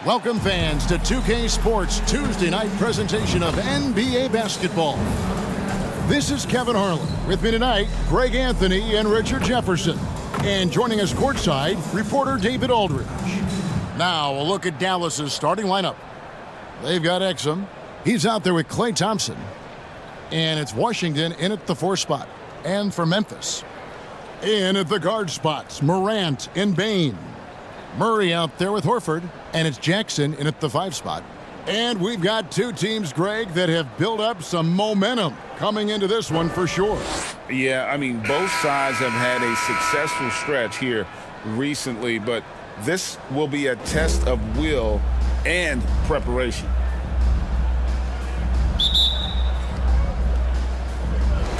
Welcome fans to 2K Sports Tuesday night presentation of NBA basketball. This is Kevin Harlan. With me tonight, Greg Anthony and Richard Jefferson. And joining us courtside, reporter David Aldridge. Now a look at Dallas's starting lineup. They've got Exum. He's out there with Klay Thompson. And it's Washington in at the 4 spot. And for Memphis, in at the guard spots, Morant and Bane. Murray out there with Horford, and it's Jackson in at the 5 spot. And we've got two teams, Greg, that have built up some momentum coming into this one for sure. Yeah, I mean, both sides have had a successful stretch here recently, but this will be a test of will and preparation.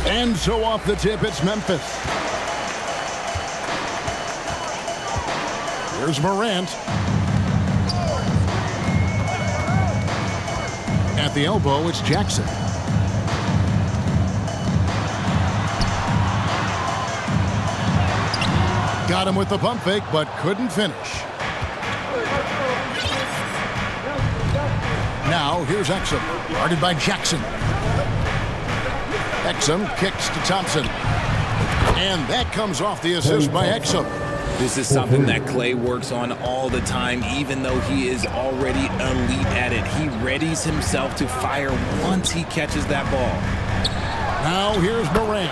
And so off the tip, it's Memphis. Here's Morant. At the elbow, it's Jackson. Got him with the pump fake, but couldn't finish. Now, here's Exum, guarded by Jackson. Exum kicks to Thompson. And that comes off the assist by Exum. This is something that Klay works on all the time, even though he is already elite at it. He readies himself to fire once he catches that ball. Now here's Morant.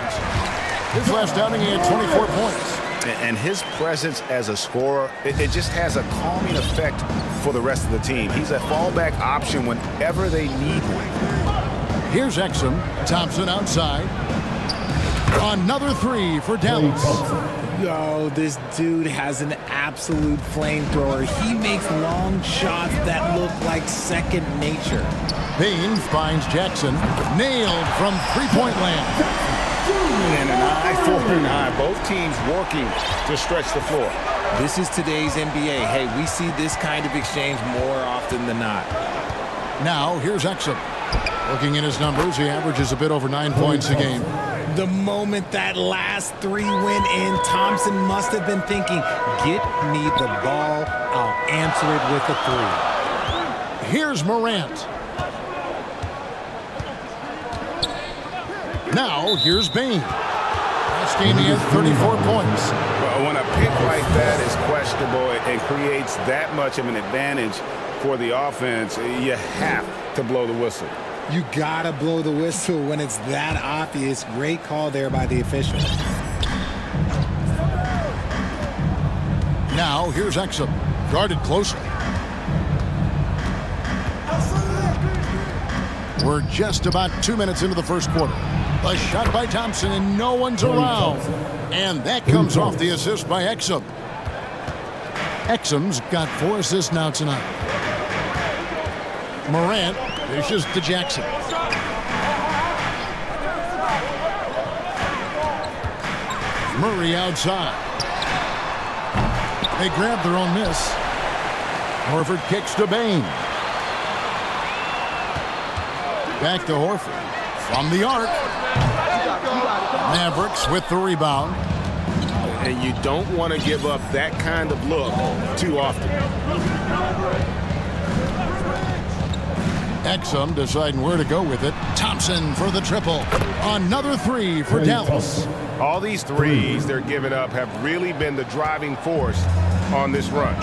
His last outing, he had 24 points. And his presence as a scorer, it just has a calming effect for the rest of the team. He's a fallback option whenever they need one. Here's Exum. Thompson outside. Another 3 for Dallas. Yo, this dude has an absolute flamethrower. He makes long shots that look like second nature. Bane finds Jackson. Nailed from three-point land. And an eye for an eye. Both teams working to stretch the floor. This is today's NBA. Hey, we see this kind of exchange more often than not. Now, here's Exum. Looking at his numbers, he averages a bit over 9 points a game. The moment that last 3 went in, Thompson must have been thinking, get me the ball, I'll answer it with a 3. Here's Morant. Now, here's Bane. Last game he had 34 points. Well, when a pick like that is questionable and creates that much of an advantage for the offense, you have to blow the whistle. You gotta blow the whistle when it's that obvious. Great call there by the official. Now, here's Exum. Guarded closely. We're just about 2 minutes into the first quarter. A shot by Thompson, and no one's around. And that comes off the assist by Exum. Exum's got 4 assists now tonight. Morant dishes to Jackson. Murray outside. They grab their own miss. Horford kicks to Bane. Back to Horford. From the arc. Mavericks with the rebound. And you don't want to give up that kind of look too often. Exum deciding where to go with it. Thompson for the triple. Another 3 for Dallas. All these threes they're giving up have really been the driving force on this run.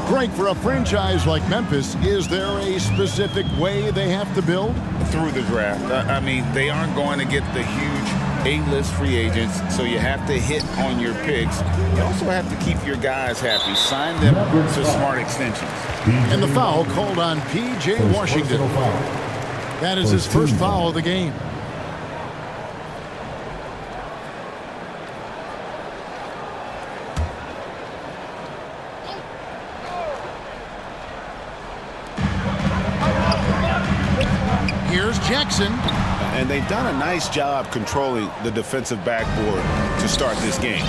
Greg, for a franchise like Memphis, is there a specific way they have to build? Through the draft. I mean, they aren't going to get the huge A-list free agents, so you have to hit on your picks. You also have to keep your guys happy. Sign them to smart extensions. And the foul called on P.J. Washington. That is his first foul of the game. Here's Jackson. And they've done a nice job controlling the defensive backboard to start this game.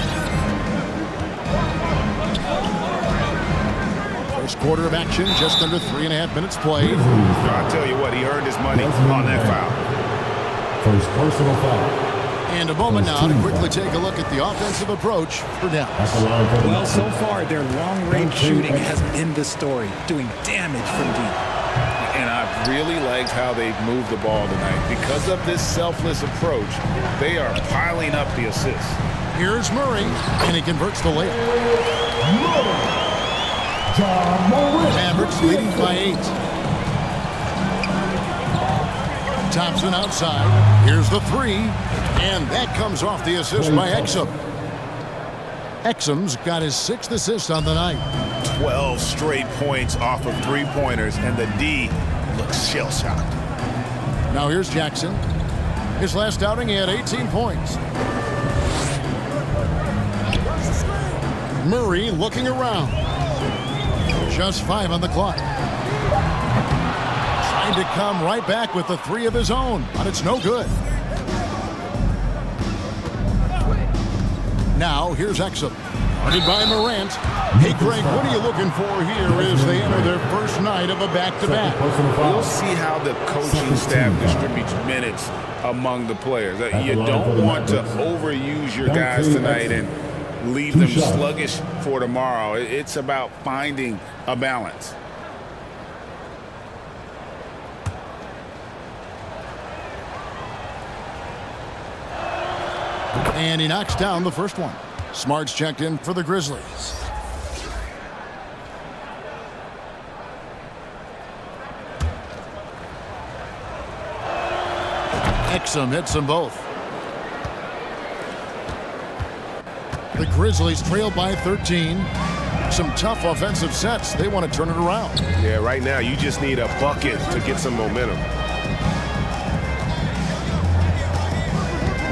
First quarter of action, just under 3.5 minutes played. I'll tell you what, he earned his money on that foul. First personal foul. And a moment now to quickly take a look at the offensive approach for Dallas. Well, so far, their long-range shooting has been the story, doing damage from deep. And I've really liked how they've moved the ball tonight. Because of this selfless approach, they are piling up the assists. Here's Murray, and he converts the layup. Mavericks leading by 8. Thompson outside. Here's the 3. And that comes off the assist by Exum. Exum's got his 6th assist on the night. 12 straight points off of three-pointers, and the D looks shell-shocked. Now here's Jackson. His last outing, he had 18 points. Murray looking around. Just 5 on the clock. Trying to come right back with the 3 of his own, but it's no good. Now here's Exum. Guarded by Morant. Hey, Greg, what are you looking for here as they enter their first night of a back-to-back? We'll see how the coaching staff distributes minutes among the players. You don't want to overuse your guys tonight and leave them sluggish for tomorrow. It's about finding a balance. And he knocks down the first one. Smart's checked in for the Grizzlies. Exum hits them both. The Grizzlies trail by 13. Some tough offensive sets. They want to turn it around. Yeah, right now you just need a bucket to get some momentum.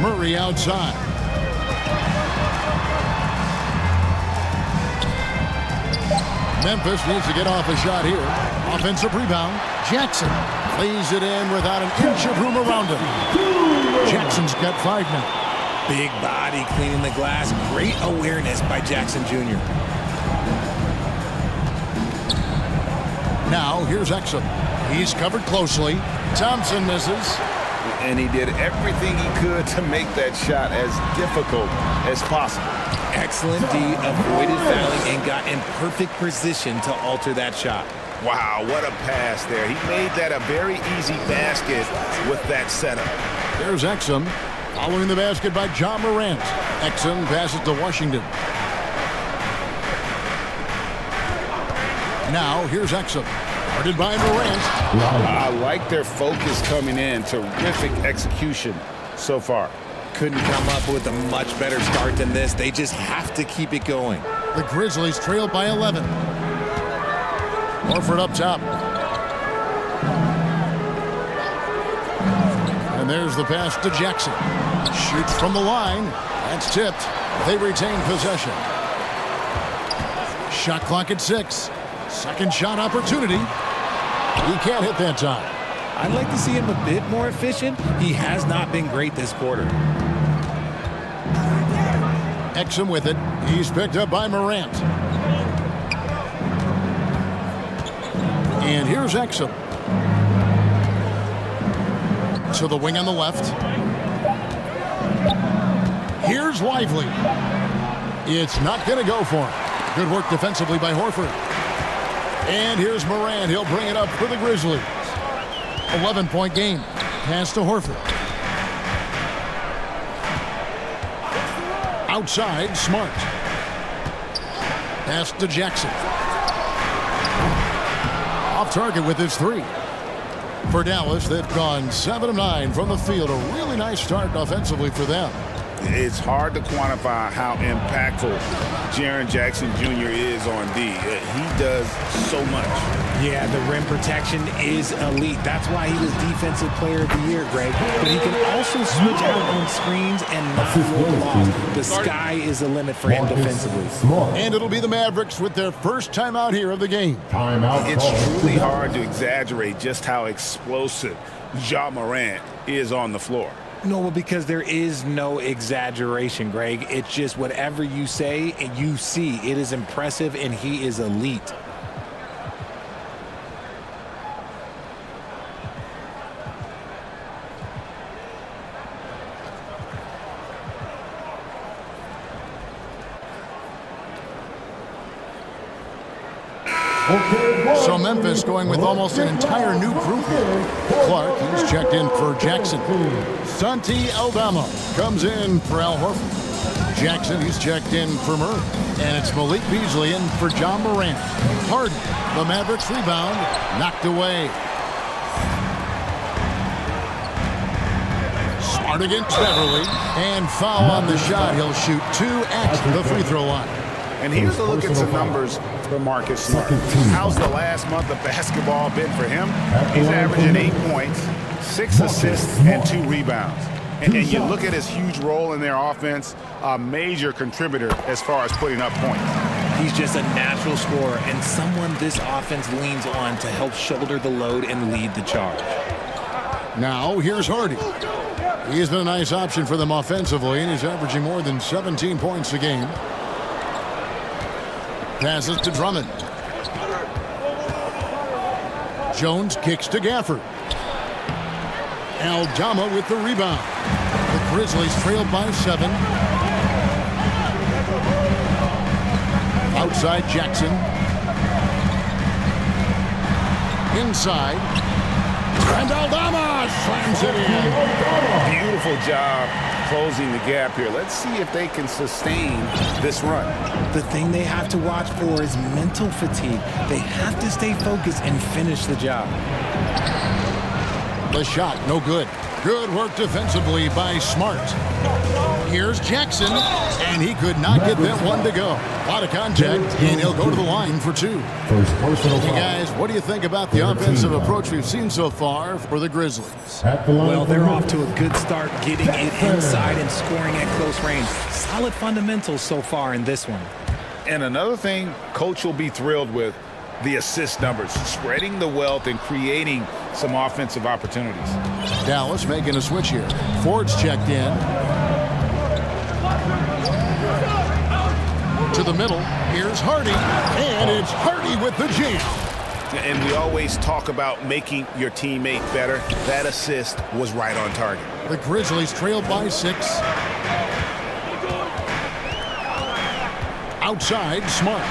Murray outside. Memphis needs to get off a shot here. Offensive rebound. Jackson lays it in without an inch of room around him. Jackson's got 5 now. Big body cleaning the glass. Great awareness by Jackson Jr. Now here's Exum. He's covered closely. Thompson misses. And he did everything he could to make that shot as difficult as possible. Excellent D, avoided fouling and got in perfect position to alter that shot. Wow, what a pass there. He made that a very easy basket with that setup. There's Exum. Following the basket by John Morant. Exum passes to Washington. Now here's Exum. Guarded by Morant. I like their focus coming in. Terrific execution so far. Couldn't come up with a much better start than this. They just have to keep it going. The Grizzlies trail by 11. Horford up top. And there's the pass to Jackson. Shoots from the line. That's tipped. They retain possession. Shot clock at 6. Second shot opportunity. He can't hit that time. I'd like to see him a bit more efficient. He has not been great this quarter. Exum with it. He's picked up by Morant. And here's Exum. To the wing on the left. Here's Lively. It's not going to go for him. Good work defensively by Horford. And here's Morant. He'll bring it up for the Grizzlies. 11-point game. Pass to Horford. Outside, Smart. Pass to Jackson. Off target with his 3. For Dallas, they've gone 7 of 9 from the field. A really nice start offensively for them. It's hard to quantify how impactful Jaren Jackson Jr. is on D. He does so much. Yeah, the rim protection is elite. That's why he was Defensive Player of the Year, Greg. But he can also switch out on screens and not roll off. The sky is the limit for him defensively. And it'll be the Mavericks with their first timeout here of the game. It's truly hard to exaggerate just how explosive Ja Morant is on the floor. No, because there is no exaggeration, Greg. It's just whatever you say and you see. It is impressive, and he is elite. So Memphis going with almost an entire new group here. Clark, he's checked in for Jackson. Santi Aldama comes in for Al Horford. Jackson, he's checked in for Murray. And it's Malik Beasley in for John Morant. Harden, the Mavericks rebound, knocked away. Smart against Beverly. And foul on the shot. He'll shoot 2 at the free throw line. And here's a look at some numbers for Marcus Smart. How's the last month of basketball been for him? He's averaging 8 points, 6 assists, and 2 rebounds. And you look at his huge role in their offense, a major contributor as far as putting up points. He's just a natural scorer and someone this offense leans on to help shoulder the load and lead the charge. Now, here's Hardy. He's been a nice option for them offensively, and he's averaging more than 17 points a game. Passes to Drummond. Jones kicks to Gafford. Aldama with the rebound. The Grizzlies trailed by 7. Outside Jackson. Inside. And Aldama slams it in. Beautiful job closing the gap here. Let's see if they can sustain this run. The thing they have to watch for is mental fatigue. They have to stay focused and finish the job. The shot, no good. Good work defensively by Smart. Here's Jackson, and he could not get that one to go. A lot of contact, and he'll go to the line for 2. Hey guys, what do you think about the offensive approach we've seen so far for the Grizzlies? Well, they're off to a good start getting it inside and scoring at close range. Solid fundamentals so far in this one. And another thing Coach will be thrilled with, the assist numbers, spreading the wealth and creating some offensive opportunities. Dallas making a switch here. Ford's checked in. To the middle. Here's Hardy. And it's Hardy with the jam. And we always talk about making your teammate better. That assist was right on target. The Grizzlies trailed by 6. Outside, Smart.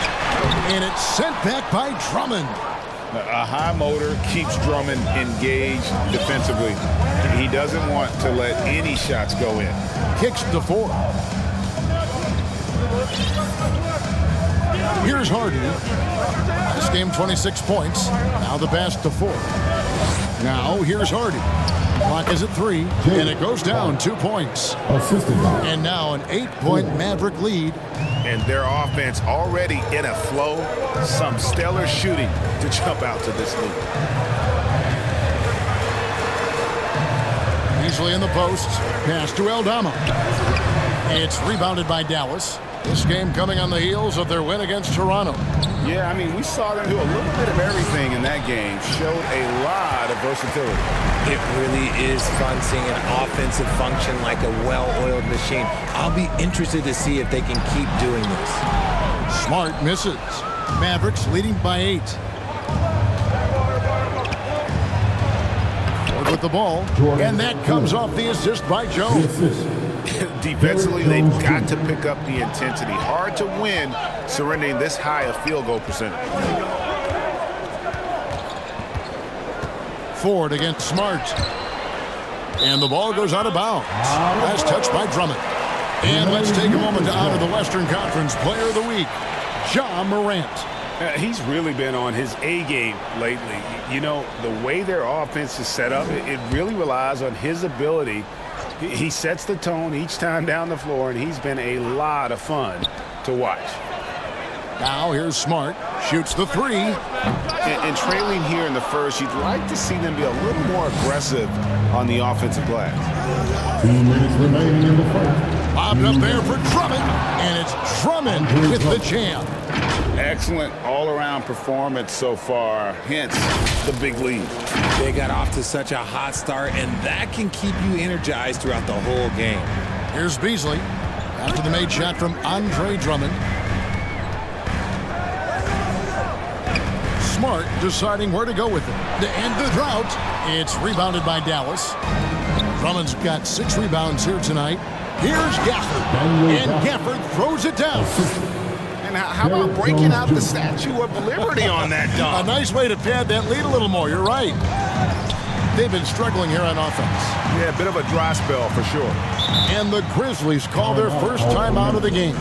And it's sent back by Drummond. A high motor keeps Drummond engaged defensively. He doesn't want to let any shots go in. Kicks to 4. Here's Hardy. This game 26 points. Now the pass to 4. Now here's Hardy. Clock is at 3, and it goes down 2 points. And now an 8-point Maverick lead. And their offense already in a flow. Some stellar shooting to jump out to this lead. Easily in the post. Pass to Aldama. It's rebounded by Dallas. This game coming on the heels of their win against Toronto. Yeah, I mean, we saw them do a little bit of everything in that game. Showed a lot of versatility. It really is fun seeing an offensive function like a well-oiled machine. I'll be interested to see if they can keep doing this. Smart misses. Mavericks leading by 8. Ford with the ball. And that comes off the assist by Jones. Defensively, they've got to pick up the intensity. Hard to win surrendering this high a field goal percentage. Ford against Smart. And the ball goes out of bounds. Last touch by Drummond. And let's take a moment to honor the Western Conference Player of the Week, John Morant. He's really been on his A game lately. You know, the way their offense is set up, it really relies on his ability. He sets the tone each time down the floor, and he's been a lot of fun to watch. Now here's Smart. Shoots the 3. And trailing here in the first, you'd like to see them be a little more aggressive on the offensive glass. 2 minutes remaining in the first. Lobbed up there for Drummond, and it's Drummond with the jam. Excellent all-around performance so far, hence the big lead. They got off to such a hot start, and that can keep you energized throughout the whole game. Here's Beasley after the made shot from Andre Drummond. Smart deciding where to go with it. To end the drought, it's rebounded by Dallas. Drummond's got 6 rebounds here tonight. Here's Gafford, and Gafford throws it down. And how about breaking out the Statue of Liberty on that dunk? A nice way to pad that lead a little more. You're right. They've been struggling here on offense. Yeah, a bit of a dry spell for sure. And the Grizzlies call their first time out of the game.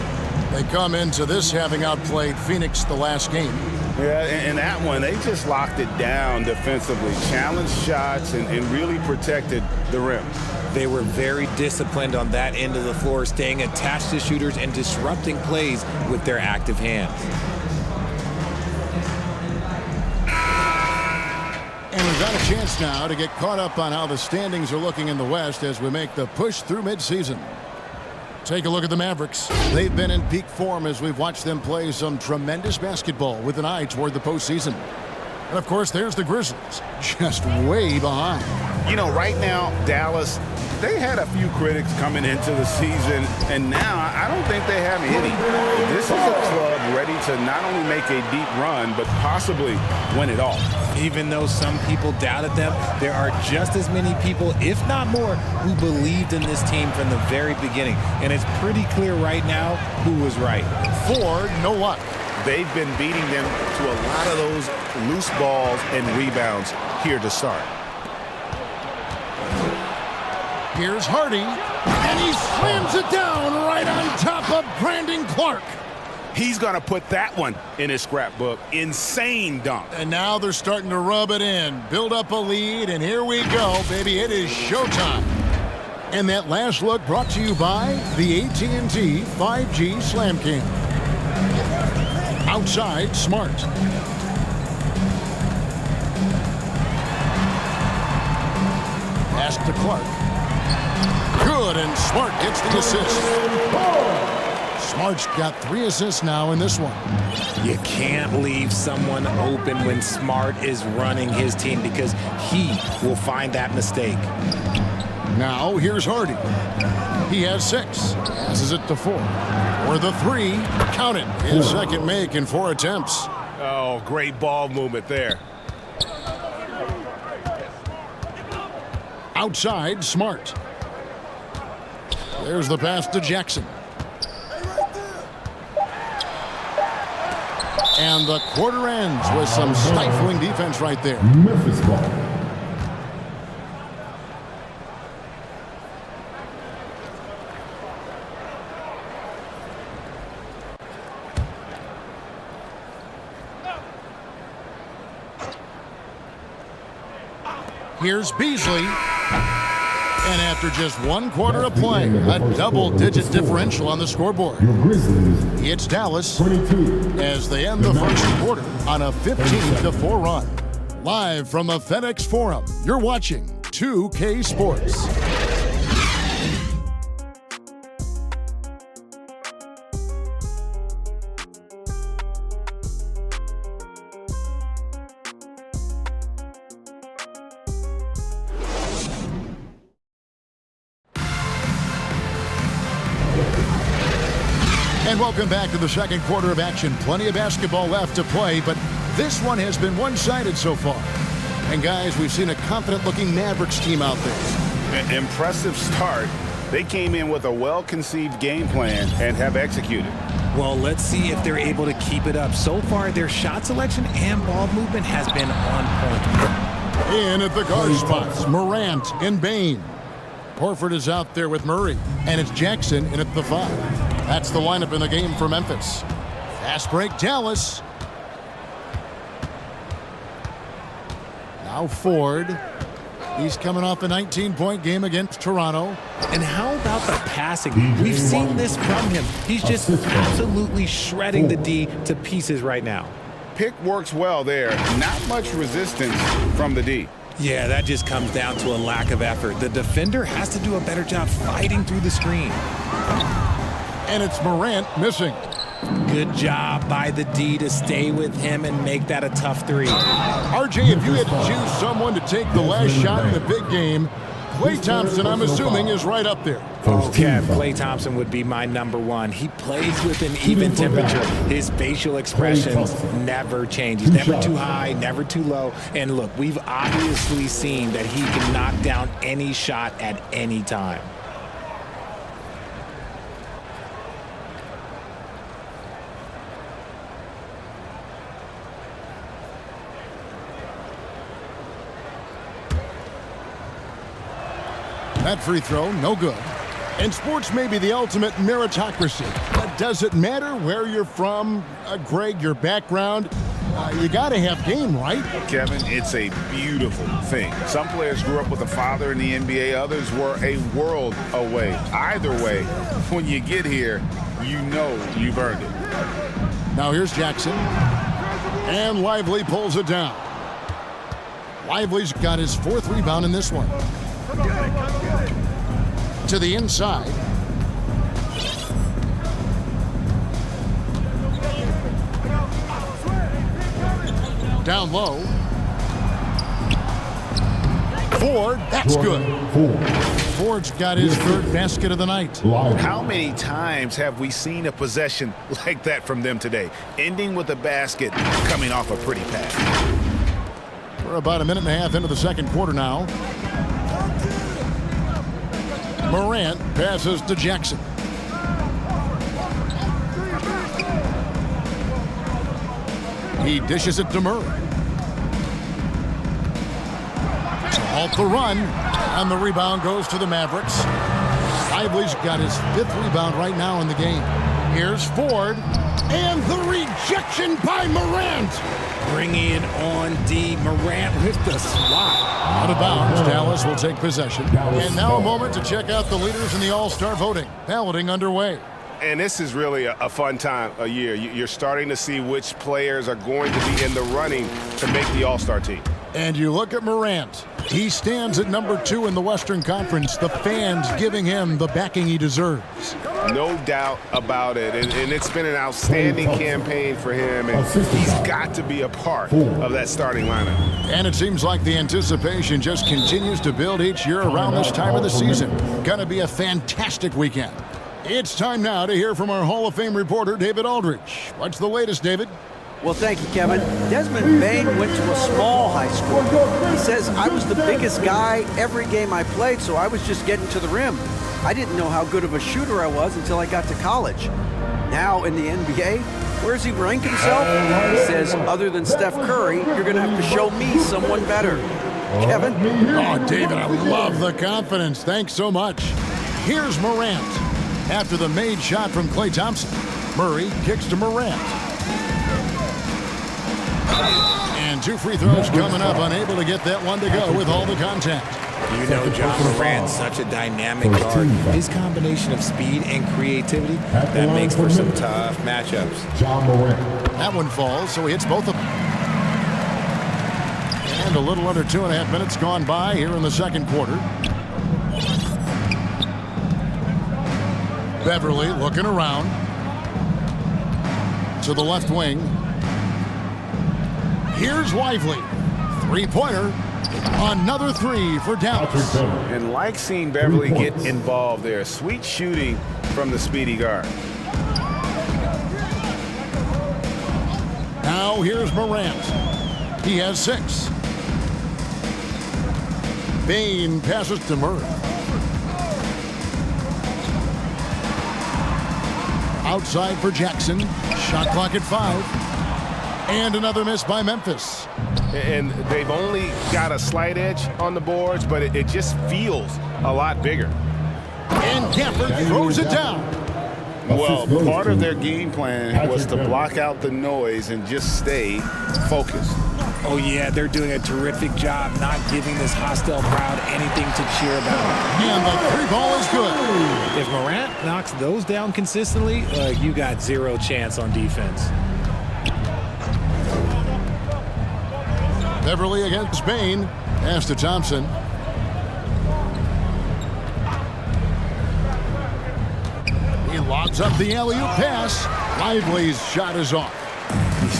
They come into this having outplayed Phoenix the last game. Yeah, and that one, they just locked it down defensively, challenged shots, and really protected the rim. They were very disciplined on that end of the floor, staying attached to shooters and disrupting plays with their active hands. And we've got a chance now to get caught up on how the standings are looking in the West as we make the push through midseason. Take a look at the Mavericks. They've been in peak form as we've watched them play some tremendous basketball with an eye toward the postseason. And, of course, there's the Grizzlies, just way behind. You know, right now, Dallas, they had a few critics coming into the season, and now I don't think they have any. This is a club ready to not only make a deep run, but possibly win it all. Even though some people doubted them, there are just as many people, if not more, who believed in this team from the very beginning. And it's pretty clear right now who was right. Ford, no luck. They've been beating them to a lot of those loose balls and rebounds here to start. Here's Hardy, and he slams it down right on top of Brandon Clark. He's going to put that one in his scrapbook. Insane dunk. And now they're starting to rub it in, build up a lead, and here we go, baby. It is showtime. And that last look brought to you by the AT&T 5G Slam Cam. Outside, Smart. Pass to Clark. Good, and Smart gets the assist. Smart's got 3 assists now in this one. You can't leave someone open when Smart is running his team because he will find that mistake. Now here's Hardy. He has 6. Passes it to 4. For the 3, count it. His second make in 4 attempts. Oh, great ball movement there. Outside, Smart. There's the pass to Jackson. And the quarter ends with some stifling defense right there. Memphis ball. Here's Beasley. And after just 1 quarter of play, a double-digit differential on the scoreboard. Your Grizzlies. It's Dallas 22. as they end the first quarter on a 15-4 run. Live from the FedEx Forum, you're watching 2K Sports. And welcome back to the second quarter of action. Plenty of basketball left to play, but this one has been one-sided so far. And guys, we've seen a confident-looking Mavericks team out there. An impressive start. They came in with a well-conceived game plan and have executed. Well, let's see if they're able to keep it up. So far, their shot selection and ball movement has been on point. In at the guard spots, Morant and Bain. Horford is out there with Murray, and it's Jackson in at the 5. That's the lineup in the game for Memphis. Fast break, Dallas. Now Ford. He's coming off a 19-point game against Toronto. And how about the passing? We've seen this from him. He's just absolutely shredding the D to pieces right now. Pick works well there. Not much resistance from the D. Yeah, that just comes down to a lack of effort. The defender has to do a better job fighting through the screen. And it's Morant missing. Good job by the D to stay with him and make that a tough 3. RJ, if you had to choose someone to take the last shot in the big game, Klay Thompson, I'm assuming, is right up there. Oh, Kev, Klay Thompson would be my #1. He plays with an even temperature. His facial expressions never change. He's never too high, never too low. And look, we've obviously seen that he can knock down any shot at any time. That free throw, no good. And sports may be the ultimate meritocracy, but does it matter where you're from, Greg, your background? You got to have game, right? Kevin, it's a beautiful thing. Some players grew up with a father in the NBA. Others were a world away. Either way, when you get here, you know you've earned it. Now here's Jackson. And Lively pulls it down. Lively's got his 4th rebound in this one. To the inside. Down low. Ford, that's good. Ford's got his 3rd basket of the night. How many times have we seen a possession like that from them today, ending with a basket coming off a pretty pass? We're about a minute and a half into the second quarter now. Morant passes to Jackson. He dishes it to Murray. To halt the run, and the rebound goes to the Mavericks. Lively's got his 5th rebound right now in the game. Here's Ford, and the rejection by Morant. Bringing it on D. Morant with the swat. Out of bounds, Dallas will take possession. And now a moment to check out the leaders in the All-Star voting. Balloting underway. And this is really a fun time of year. You're starting to see which players are going to be in the running to make the All-Star team. And you look at Morant. He stands at number 2 in the Western Conference. The fans giving him the backing he deserves. No doubt about it. And it's been an outstanding campaign for him. And he's got to be a part of that starting lineup. And it seems like the anticipation just continues to build each year around this time of the season. Gonna be a fantastic weekend. It's time now to hear from our Hall of Fame reporter, David Aldridge. What's the latest, David? Well, thank you, Kevin. Desmond Bain went to a small high school. He says, I was the biggest guy every game I played, so I was just getting to the rim. I didn't know how good of a shooter I was until I got to college. Now in the NBA, where does he rank himself? He says, other than Steph Curry, you're going to have to show me someone better. Kevin? Oh, David, I love the confidence. Thanks so much. Here's Morant. After the made shot from Klay Thompson, Murray kicks to Morant. And 2 free throws coming up, unable to get that one to go with all the contact. You know, John Morant's such a dynamic guard. His combination of speed and creativity, that makes for some tough matchups. John Morant. That one falls, so he hits both of them. And a little under 2.5 minutes gone by here in the second quarter. Beverly looking around. To the left wing. Here's Lively. 3-pointer. Another 3 for Dallas. And like seeing Beverly get involved there. Sweet shooting from the speedy guard. Now here's Morant. He has 6. Bain passes to Murray. Outside for Jackson. Shot clock at 5. And another miss by Memphis. And they've only got a slight edge on the boards, but it just feels a lot bigger. And Gafford throws it down. Well, part of their game plan was to block out the noise and just stay focused. Oh, yeah, they're doing a terrific job not giving this hostile crowd anything to cheer about. And the 3 ball is good. If Morant knocks those down consistently, you got 0 chance on defense. Beverly against Bain. Pass to Thompson. He lobs up the alley-oop pass. Lively's shot is off.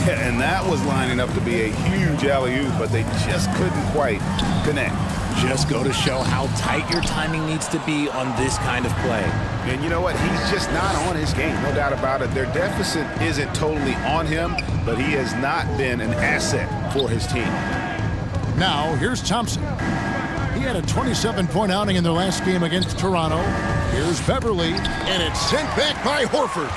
Yeah, and that was lining up to be a huge alley-oop, but they just couldn't quite connect. Just go to show how tight your timing needs to be on this kind of play. And you know what? He's just not on his game, no doubt about it. Their deficit isn't totally on him, but he has not been an asset for his team. Now, here's Thompson. He had a 27-point outing in their last game against Toronto. Here's Beverly, and it's sent back by Horford.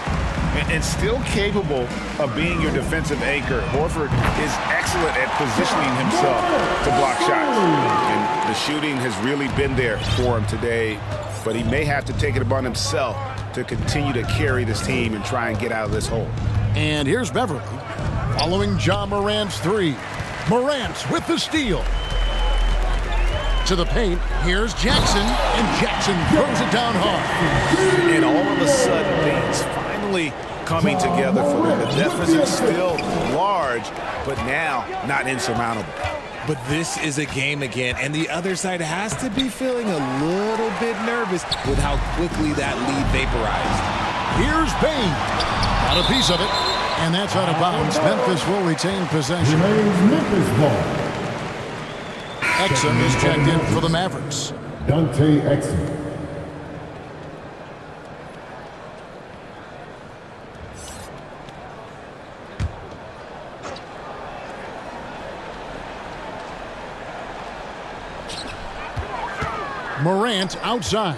and still capable of being your defensive anchor. Horford is excellent at positioning himself to block shots. And the shooting has really been there for him today, but he may have to take it upon himself to continue to carry this team and try and get out of this hole. And here's Beverly following Ja Morant's three. Morant with the steal. To the paint, here's Jackson, and Jackson throws it down hard. And all of a sudden, things finally coming together for them. The deficit still large, but now not insurmountable. But this is a game again, and the other side has to be feeling a little bit nervous with how quickly that lead vaporized. Here's Bane. Got a piece of it, and that's out of bounds. Memphis will retain possession. Memphis ball. Exum is checked in for the Mavericks. Dante Exum. Morant outside.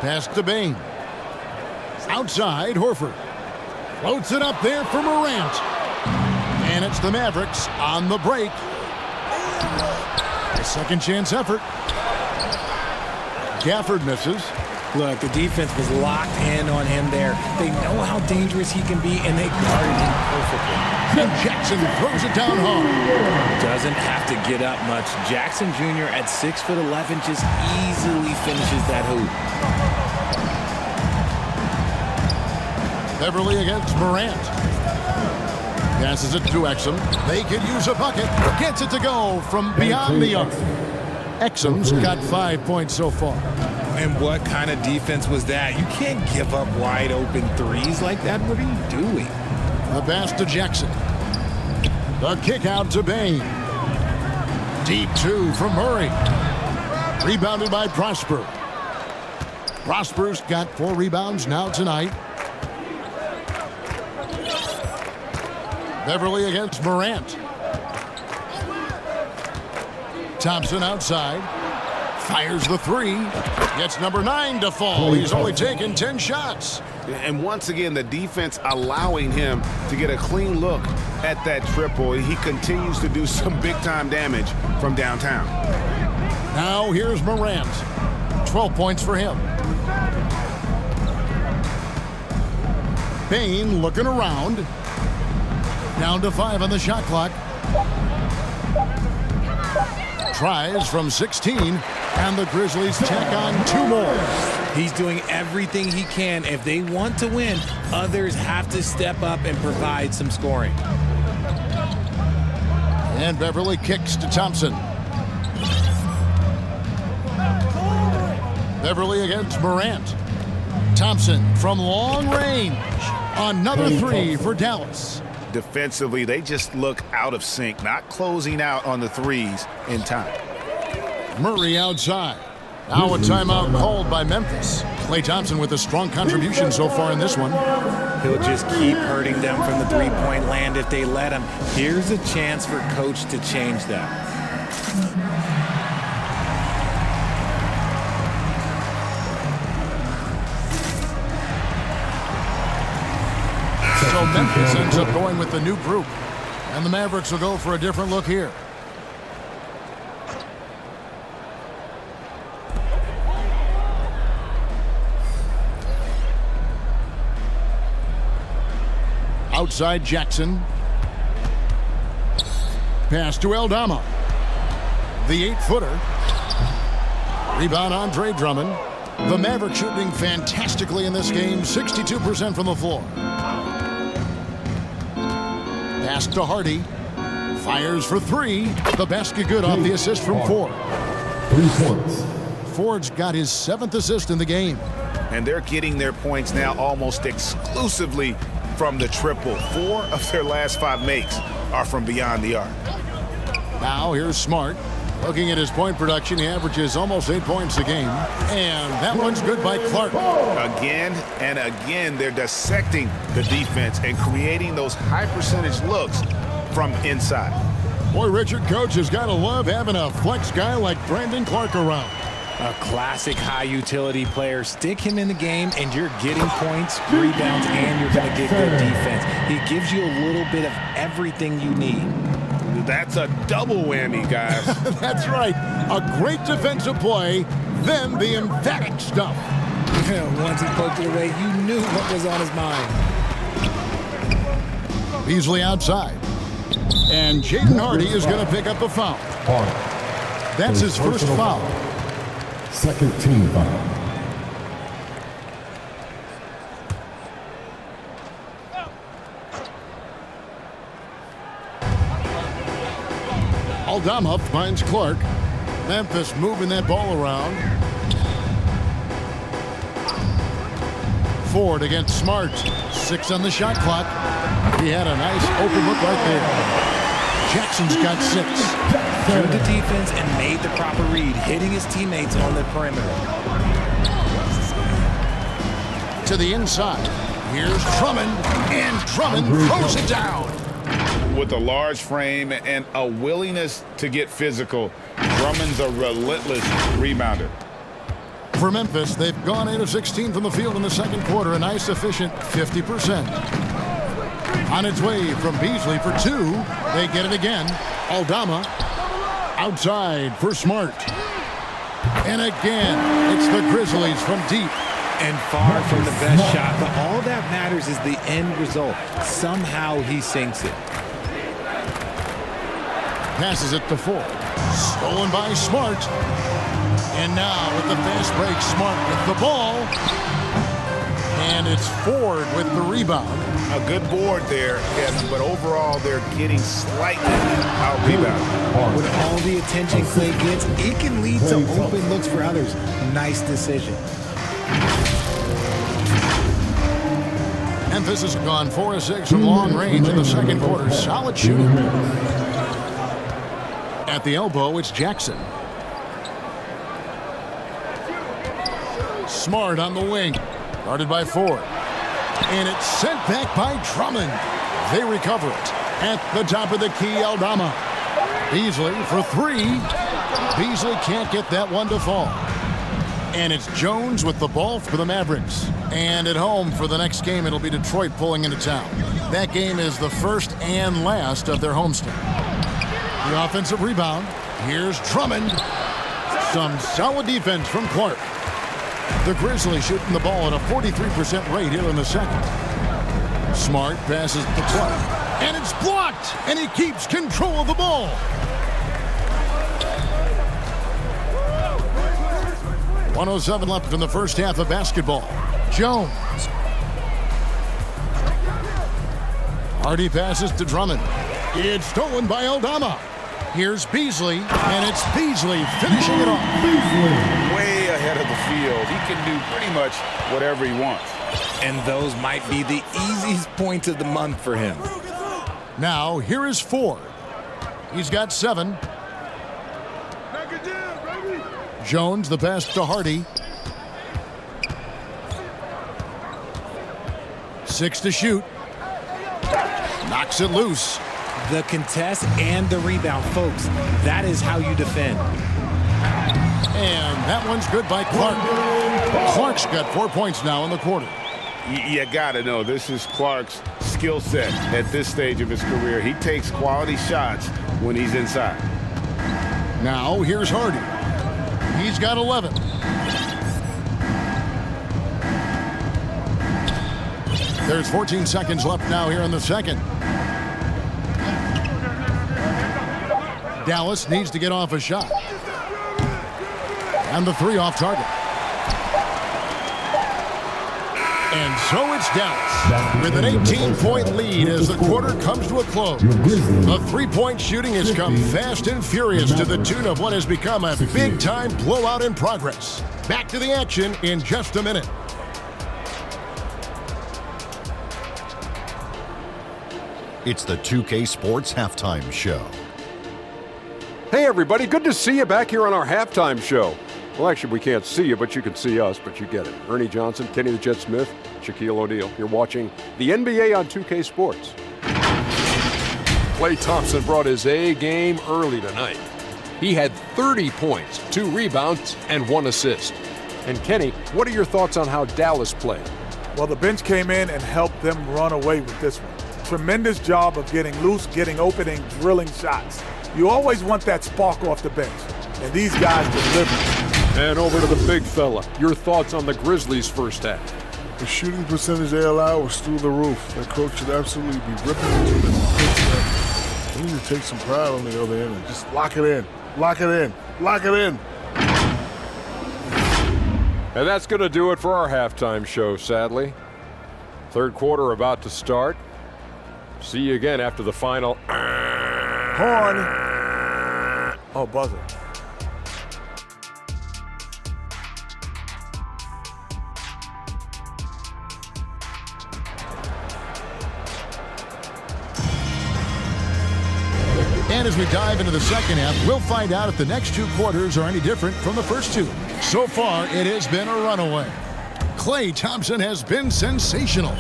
Pass to Bane. Outside, Horford. Floats it up there for Morant. And it's the Mavericks on the break. A second chance effort. Gafford misses. Look, the defense was locked in on him there. They know how dangerous he can be, and they guarded him perfectly. And Jackson throws it down hard. Doesn't have to get up much. Jackson Jr. at 6'11" just easily finishes that hoop. Beverly against Morant. Passes it to Exum. They could use a bucket. Gets it to go from beyond the arc. Exum's got 5 points so far. And what kind of defense was that? You can't give up wide open threes like that. What are you doing? The pass to Jackson. The kick out to Bane. Deep two from Murray. Rebounded by Prosper. Prosper's got 4 rebounds now tonight. Beverly against Morant. Thompson outside. Fires the three. Gets number 9 to fall. He's only taken 10 shots. And once again, the defense allowing him to get a clean look at that triple. He continues to do some big-time damage from downtown. Now here's Morant. 12 points for him. Bane looking around. Down to 5 on the shot clock. Tries from 16, and the Grizzlies tack on 2 more. He's doing everything he can. If they want to win, others have to step up and provide some scoring. And Beverly kicks to Thompson. Beverly against Morant. Thompson from long range. Another 3 for Dallas. Defensively, they just look out of sync, not closing out on the threes in time. Murray outside. Now a timeout called by Memphis. Klay Thompson with a strong contribution so far in this one. He'll just keep hurting them from the three-point land if they let him. Here's a chance for Coach to change that. So Memphis ends up going with the new group. And the Mavericks will go for a different look here. Outside Jackson. Pass to Aldama. The 8-footer. Rebound Andre Drummond. The Mavericks shooting fantastically in this game. 62% from the floor. Pass to Hardy. Fires for 3. The basket good off the assist from Ford. 3 points. Ford's got his 7th assist in the game. And they're getting their points now almost exclusively from the triple. 4 of their last 5 makes are from beyond the arc. Now here's Smart. Looking at his point production, he averages almost 8 points a game. And that one's good by Clark. Again and again, they're dissecting the defense and creating those high percentage looks from inside. Boy, Richard, Coach has got to love having a flex guy like Brandon Clark around. A classic high utility player. Stick him in the game and you're getting points, rebounds, and you're going to get good defense. He gives you a little bit of everything you need. That's a double whammy, guys. That's right. A great defensive play, then the emphatic stuff. Once he poked it away, you knew what was on his mind. Beasley outside. And Jaden Hardy is going to pick up a foul. That's his first foul. Second team foul. Aldama finds Clark. Memphis moving that ball around. Ford against Smart. 6 on the shot clock. He had a nice open look right there. Jackson's got 6. Drew the defense and made the proper read, hitting his teammates on the perimeter. To the inside. Here's Drummond, and Drummond throws it down. With a large frame and a willingness to get physical, Drummond's a relentless rebounder. For Memphis, they've gone 8 of 16 from the field in the second quarter, a nice efficient 50%. On its way from Beasley for 2. They get it again. Aldama outside for Smart. And again, it's the Grizzlies from deep. And far from the best shot, but all that matters is the end result. Somehow he sinks it. Passes it to Ford. Stolen by Smart. And now with the fast break, Smart with the ball. And it's Ford with the rebound. A good board there, Kevin, but overall they're getting slightly out-rebounded. With all the attention Clay gets, it can lead to open looks for others. Nice decision. Memphis has gone 4 of 6 from long range in the second quarter. Solid shooting. At the elbow, it's Jackson. Smart on the wing. Guarded by Ford. And it's sent back by Drummond. They recover it. At the top of the key, Aldama. Beasley for 3. Beasley can't get that one to fall. And it's Jones with the ball for the Mavericks. And at home for the next game, it'll be Detroit pulling into town. That game is the first and last of their homestand. The offensive rebound. Here's Drummond. Some solid defense from Clark. The Grizzlies shooting the ball at a 43% rate here in the second. Smart passes to Clark. And it's blocked. And he keeps control of the ball. .107 left in the first half of basketball. Jones. Hardy passes to Drummond. It's stolen by Aldama. Here's Beasley, and it's Beasley finishing it off. Way ahead of the field. He can do pretty much whatever he wants. And those might be the easiest points of the month for him. Now, here is Ford. He's got 7. Jones, the pass to Hardy. 6 to shoot. Knocks it loose. The contest and the rebound, folks. That is how you defend. And that one's good by Clark. Clark's got 4 points now in the quarter. You got to know, this is Clark's skill set at this stage of his career. He takes quality shots when he's inside. Now, here's Hardy. He's got 11. There's 14 seconds left now here in the second. Dallas needs to get off a shot. And the 3 off target. And so it's Dallas with an 18-point lead as the quarter comes to a close. The 3-point shooting has come fast and furious to the tune of what has become a big-time blowout in progress. Back to the action in just a minute. It's the 2K Sports Halftime Show. Hey everybody, good to see you back here on our halftime show. Well, actually, we can't see you, but you can see us, but you get it. Ernie Johnson, Kenny the Jet Smith, Shaquille O'Neal. You're watching the NBA on 2K Sports. Klay Thompson brought his A game early tonight. He had 30 points, 2 rebounds, and 1 assist. And Kenny, what are your thoughts on how Dallas played? Well, the bench came in and helped them run away with this one. Tremendous job of getting loose, getting open, and drilling shots. You always want that spark off the bench, and these guys delivered. And over to the big fella. Your thoughts on the Grizzlies' first half? The shooting percentage they allowed was through the roof. Their coach should absolutely be ripping into them. They need to take some pride on the other end and just lock it in, lock it in, lock it in. And that's going to do it for our halftime show, sadly. Third quarter about to start. See you again after the final. Horn. Oh, buzzer. And as we dive into the second half, we'll find out if the next 2 quarters are any different from the first 2. So far, it has been a runaway. Klay Thompson has been sensational.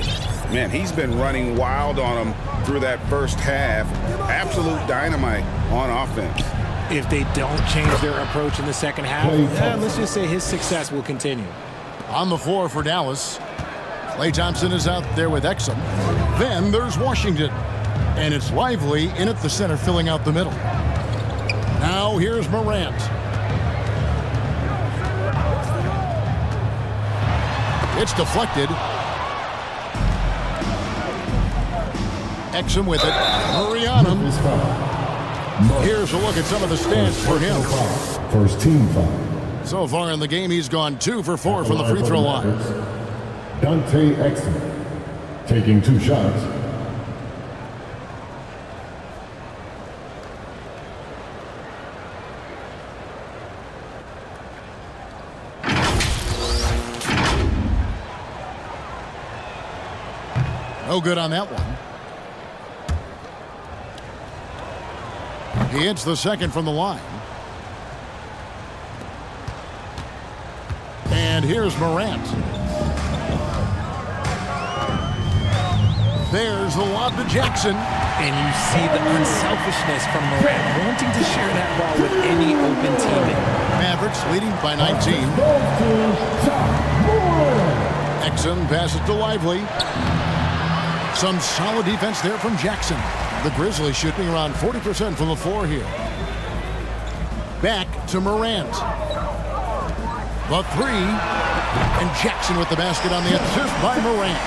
Man, he's been running wild on him through that first half. Absolute dynamite on offense. If they don't change their approach in the second half, let's just say his success will continue. On the floor for Dallas, Klay Thompson is out there with Exum. Then there's Washington. And it's Lively in at the center, filling out the middle. Now here's Morant. It's deflected. Exum with it. Murray on him. Here's a look at some of the stats for him. First team foul. So far in the game, he's gone 2 for 4 from the free throw line. Dante Exum taking 2 shots. No good on that one. He hits the second from the line. And here's Morant. There's the lob to Jackson. And you see the unselfishness from Morant, wanting to share that ball with any open teammate. Mavericks leading by 19. Exum passes to Lively. Some solid defense there from Jackson. The Grizzlies shooting around 40% from the floor here. Back to Morant. The 3. And Jackson with the basket on the assist by Morant.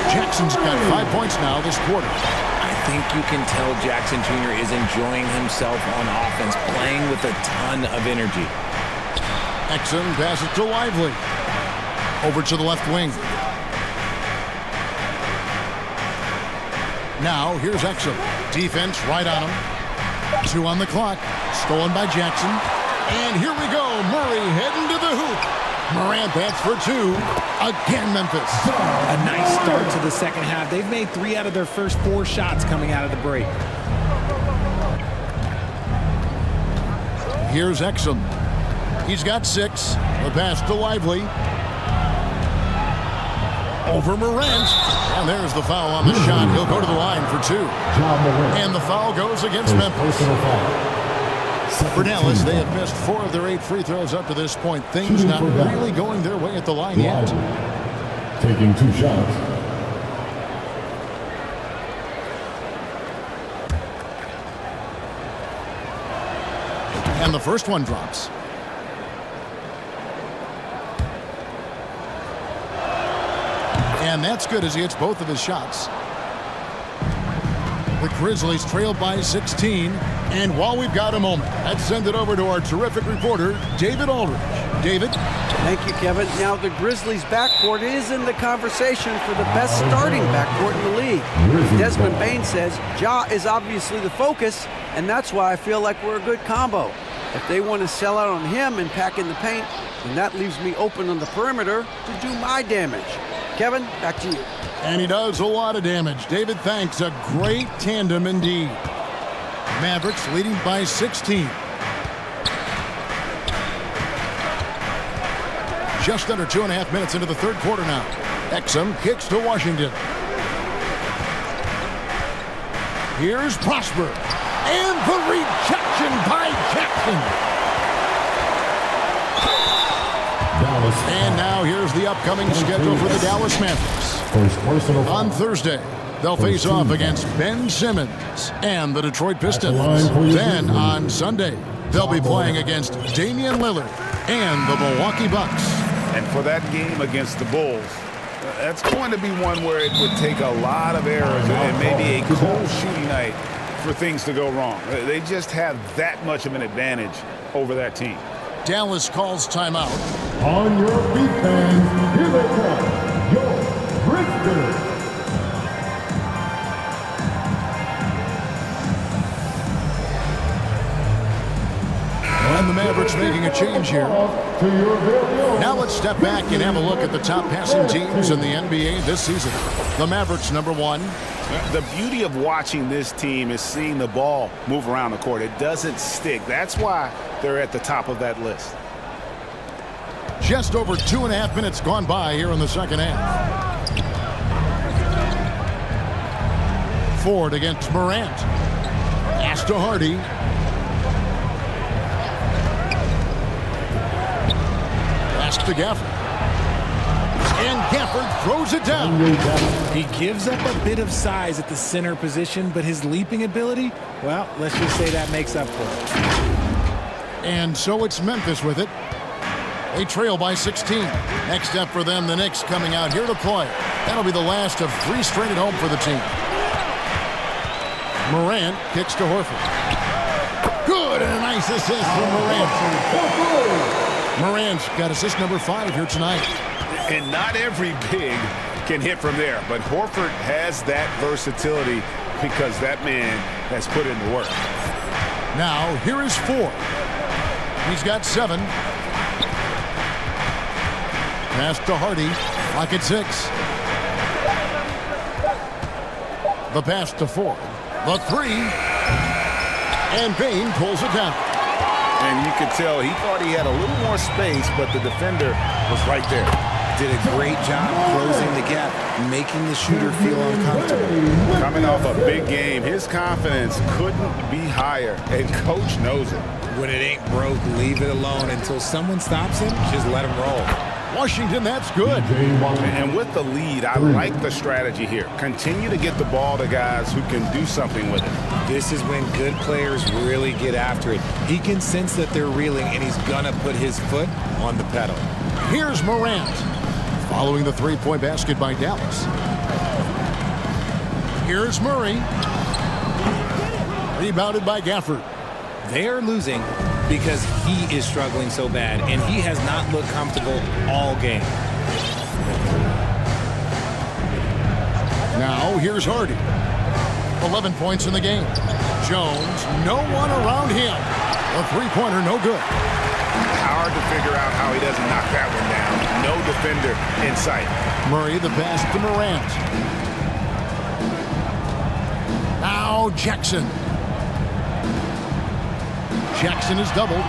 Jackson's got 5 points now this quarter. I think you can tell Jackson Jr. is enjoying himself on offense, playing with a ton of energy. Exum passes to Lively. Over to the left wing. Now, here's Exum. Defense right on him. 2 on the clock. Stolen by Jackson. And here we go. Murray heading to the hoop. Morant bats for 2. Again, Memphis. A nice start to the second half. They've made 3 out of their first 4 shots coming out of the break. Here's Exum. He's got 6. The pass to Lively. Over Morant. And there's the foul on the shot. He'll go to the line for 2. And the foul goes against Memphis. For Dallas, they have missed 4 of their 8 free throws up to this point. Things not really going their way at the line yet. Taking 2 shots. And the first one drops. And that's good as he hits both of his shots. The Grizzlies trail by 16. And while we've got a moment, let's send it over to our terrific reporter, David Aldridge. David? Thank you, Kevin. Now, the Grizzlies' backcourt is in the conversation for the best starting backcourt in the league. Desmond Bane says Ja is obviously the focus, and that's why I feel like we're a good combo. If they want to sell out on him and pack in the paint, then that leaves me open on the perimeter to do my damage. Kevin, back to you. And he does a lot of damage. David, thanks. A great tandem indeed. Mavericks leading by 16. Just under 2.5 minutes into the third quarter now. Exum kicks to Washington. Here's Prosper. And the rejection by Jackson. And now here's the upcoming schedule for the Dallas Mavericks. On Thursday, they'll face off against Ben Simmons and the Detroit Pistons. Then on Sunday, they'll be playing against Damian Lillard and the Milwaukee Bucks. And for that game against the Bulls, that's going to be one where it would take a lot of errors and maybe a cold shooting night for things to go wrong. They just have that much of an advantage over that team. Dallas calls timeout. On your feet, fans, here they come, your Grizzlies. And the Mavericks making a change here. Now let's step back and have a look at the top passing teams in the NBA this season. The Mavericks, number 1. The beauty of watching this team is seeing the ball move around the court. It doesn't stick. That's why they're at the top of that list. Just over 2.5 minutes gone by here in the second half. Ford against Morant. Pass to Hardy. Pass to Gafford. And Gafford throws it down. He gives up a bit of size at the center position, but his leaping ability, well, let's just say that makes up for it. And so it's Memphis with it. They trail by 16. Next up for them, the Knicks coming out here to play. That'll be the last of 3 straight at home for the team. Morant kicks to Horford. Good, and a nice assist from Morant. Morant's got assist number 5 here tonight. And not every big can hit from there, but Horford has that versatility because that man has put in the work. Now, here is Ford. He's got 7. Pass to Hardy, lock at 6. The pass to Ford. The 3. And Bane pulls it down. And you could tell he thought he had a little more space, but the defender was right there. Did a great job closing the gap, making the shooter feel uncomfortable. Coming off a big game, his confidence couldn't be higher, and coach knows it. When it ain't broke, leave it alone until someone stops him. Just let him roll. Washington, that's good. And with the lead, I like the strategy here. Continue to get the ball to guys who can do something with it. This is when good players really get after it. He can sense that they're reeling, and he's gonna put his foot on the pedal. Here's Morant, following the 3-point basket by Dallas. Here's Murray, rebounded by Gafford. They are losing because he is struggling so bad, and he has not looked comfortable all game. Now, here's Hardy. 11 points in the game. Jones, no one around him. A 3-pointer, no good. Hard to figure out how he doesn't knock that one down. No defender in sight. Murray, the pass to Morant. Now, Jackson. Jackson is doubled.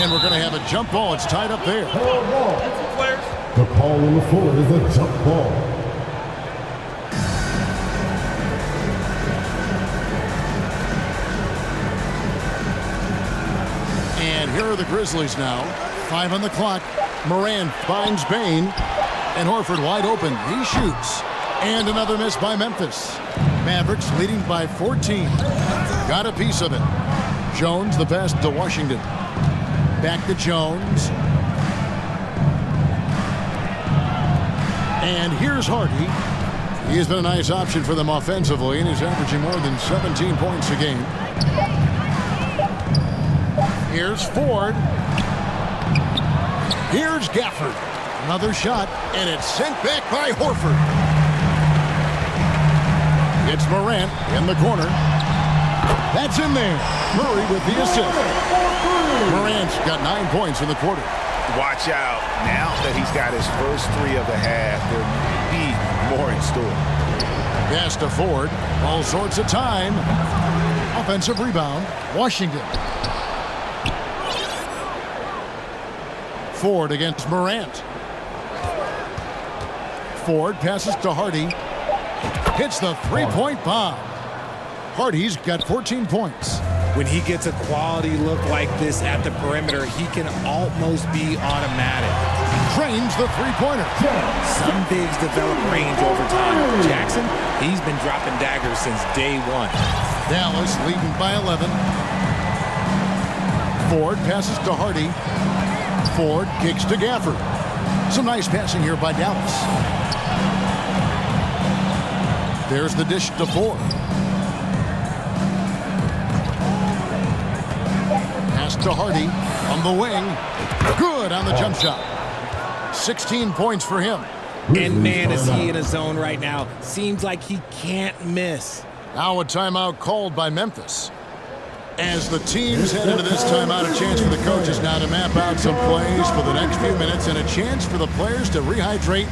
And we're going to have a jump ball. It's tied up there. The call on the floor is a jump ball. And here are the Grizzlies now. 5 on the clock. Morant finds Bane. And Horford wide open. He shoots. And another miss by Memphis. Mavericks leading by 14. Got a piece of it. Jones, the pass to Washington. Back to Jones. And here's Hardy. He has been a nice option for them offensively, and he's averaging more than 17 points a game. Here's Ford. Here's Gafford. Another shot, and it's sent back by Horford. It's Morant in the corner. That's in there. Murray with the assist. Morant's got 9 points in the quarter. Watch out. Now that he's got his first 3 of the half, there may be more in store. Pass to Ford. All sorts of time. Offensive rebound. Washington. Ford against Morant. Ford passes to Hardy. Hits the 3-point bomb. Hardy's got 14 points. When he gets a quality look like this at the perimeter, he can almost be automatic. Drains the three-pointer. Some bigs develop range over time. Jackson, he's been dropping daggers since day one. Dallas leading by 11. Ford passes to Hardy. Ford kicks to Gafford. Some nice passing here by Dallas. There's the dish to Ford. Pass to Hardy on the wing. Good on the jump shot. 16 points for him. And man, is he in a zone right now. Seems like he can't miss. Now a timeout called by Memphis. As the teams head into this timeout, a chance for the coaches now to map out some plays for the next few minutes and a chance for the players to rehydrate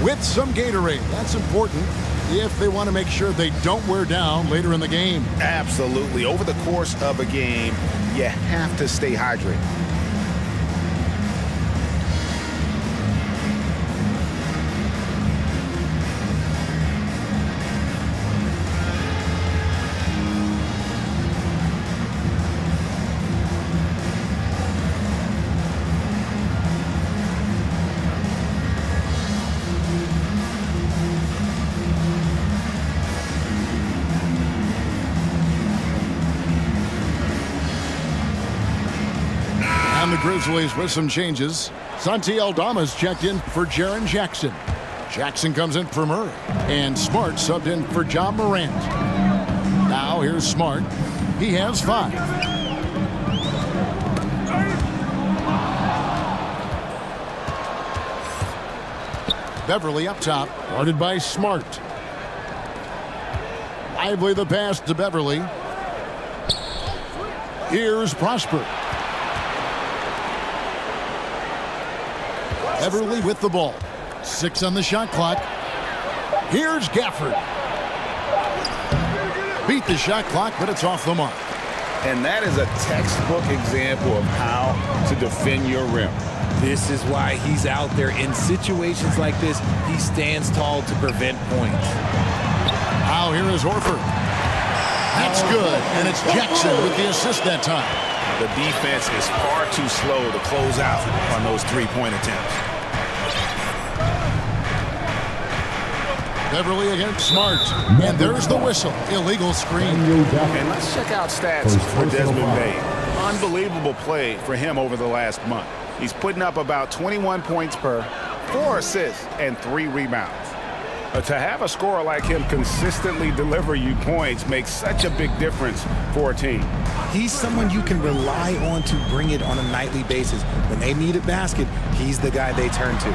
with some Gatorade. That's important if they want to make sure they don't wear down later in the game. Absolutely. Over the course of a game, you have to stay hydrated. The Grizzlies with some changes. Santi Aldama's checked in for Jaren Jackson. Jackson comes in for Murray. And Smart subbed in for John Morant. Now here's Smart. He has 5. Beverly up top, guarded by Smart. Lively the pass to Beverly. Here's Prosper. Beverly with the ball. 6 on the shot clock. Here's Gafford. Beat the shot clock, but it's off the mark. And that is a textbook example of how to defend your rim. This is why he's out there in situations like this. He stands tall to prevent points. Now here is Horford. That's good, and it's Jackson with the assist that time. The defense is far too slow to close out on those three-point attempts. Beverly against Smart. And there's the whistle. Illegal screen. And let's check out stats for Desmond Bain. Unbelievable play for him over the last month. He's putting up about 21 points per, 4 assists, and 3 rebounds. To have a scorer like him consistently deliver you points makes such a big difference for a team. He's someone you can rely on to bring it on a nightly basis. When they need a basket, he's the guy they turn to.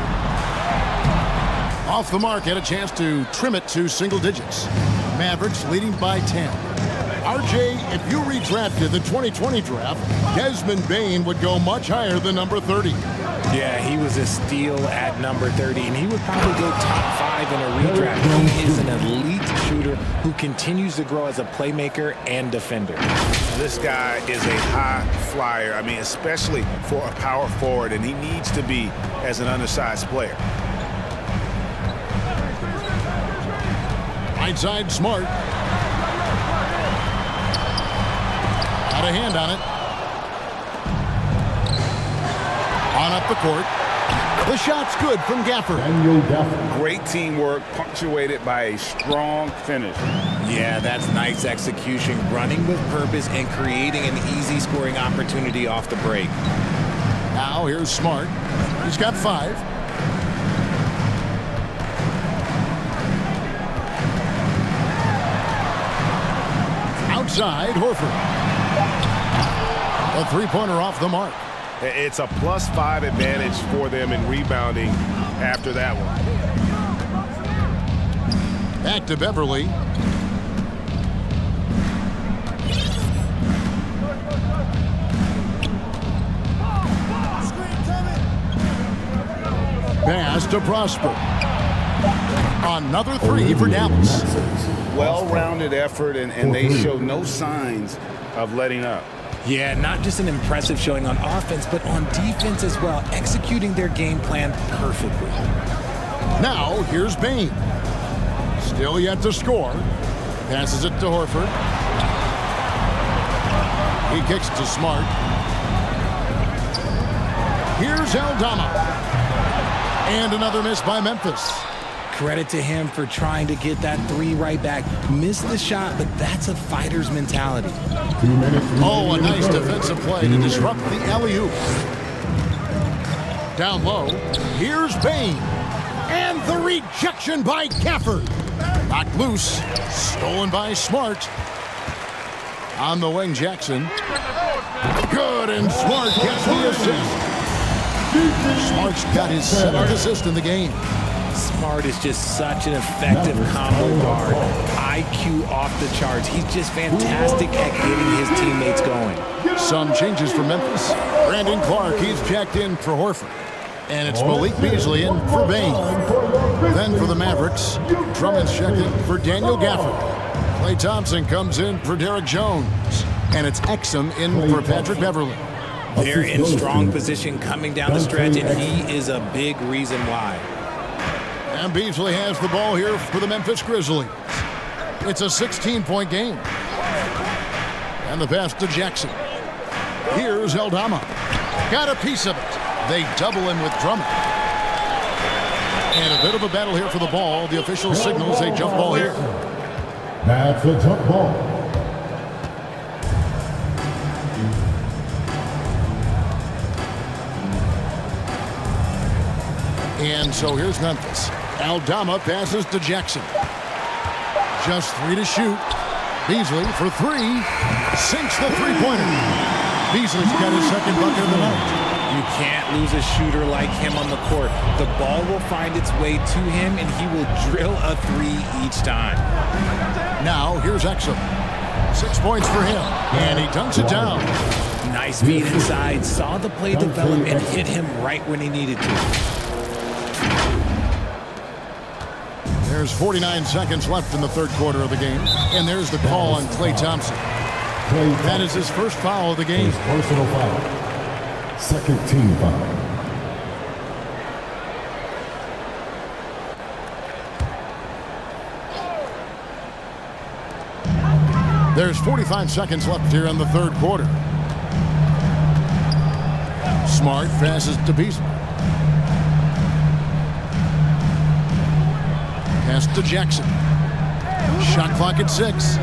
Off the mark, had a chance to trim it to single digits. Mavericks leading by 10. RJ, if you redrafted the 2020 draft, Desmond Bain would go much higher than number 30. Yeah, he was a steal at number 30, and he would probably go top 5 in a redraft. He is an elite shooter who continues to grow as a playmaker and defender. This guy is a high flyer, especially for a power forward, and he needs to be as an undersized player. Right side, Smart. Got a hand on it. On up the court. The shot's good from Gafford. Great teamwork, punctuated by a strong finish. Yeah, that's nice execution, running with purpose and creating an easy scoring opportunity off the break. Now here's Smart. He's got 5. Outside, Horford. A three-pointer off the mark. It's a +5 advantage for them in rebounding after that one. Back to Beverly. Pass to Prosper. Another 3 for Dallas. Well-rounded effort, and they show no signs of letting up. Yeah, not just an impressive showing on offense, but on defense as well, executing their game plan perfectly. Now, here's Bain. Still yet to score. Passes it to Horford. He kicks to Smart. Here's Aldama. And another miss by Memphis. Credit to him for trying to get that three right back. Missed the shot, but that's a fighter's mentality. Oh, a nice defensive play to disrupt the alley-oop. Down low, here's Bain. And the rejection by Gafford. Knocked loose, stolen by Smart. On the wing, Jackson. Good, and Smart gets the assist. Smart's got his 7th assist in the game. Smart is just such an effective combo guard. IQ off the charts. He's just fantastic at getting his teammates going. Some changes for Memphis. Brandon Clark, he's checked in for Horford. And it's Malik Beasley in for Bain. Then for the Mavericks, Drummond's checked in for Daniel Gafford. Klay Thompson comes in for Derek Jones. And it's Exum in for Patrick Beverly. They're in strong position coming down the stretch, and he is a big reason why. And Beasley has the ball here for the Memphis Grizzlies. It's a 16-point game. And the pass to Jackson. Here's Aldama. Got a piece of it. They double him with Drummond. And a bit of a battle here for the ball. The official signals a jump ball here. That's a jump ball. And so here's Memphis. Aldama passes to Jackson. Just 3 to shoot. Beasley for 3. Sinks the three-pointer. Beasley's got his second bucket of the night. You can't lose a shooter like him on the court. The ball will find its way to him, and he will drill a 3 each time. Now here's Exum. 6 points for him. And he dunks it down. Nice feed inside. Saw the play develop and hit him right when he needed to. There's 49 seconds left in the third quarter of the game. And there's the call on Klay Thompson. That is his first foul of the game. Personal foul. Second team foul. There's 45 seconds left here in the third quarter. Smart passes to Beasley. Pass to Jackson. Shot clock at 6.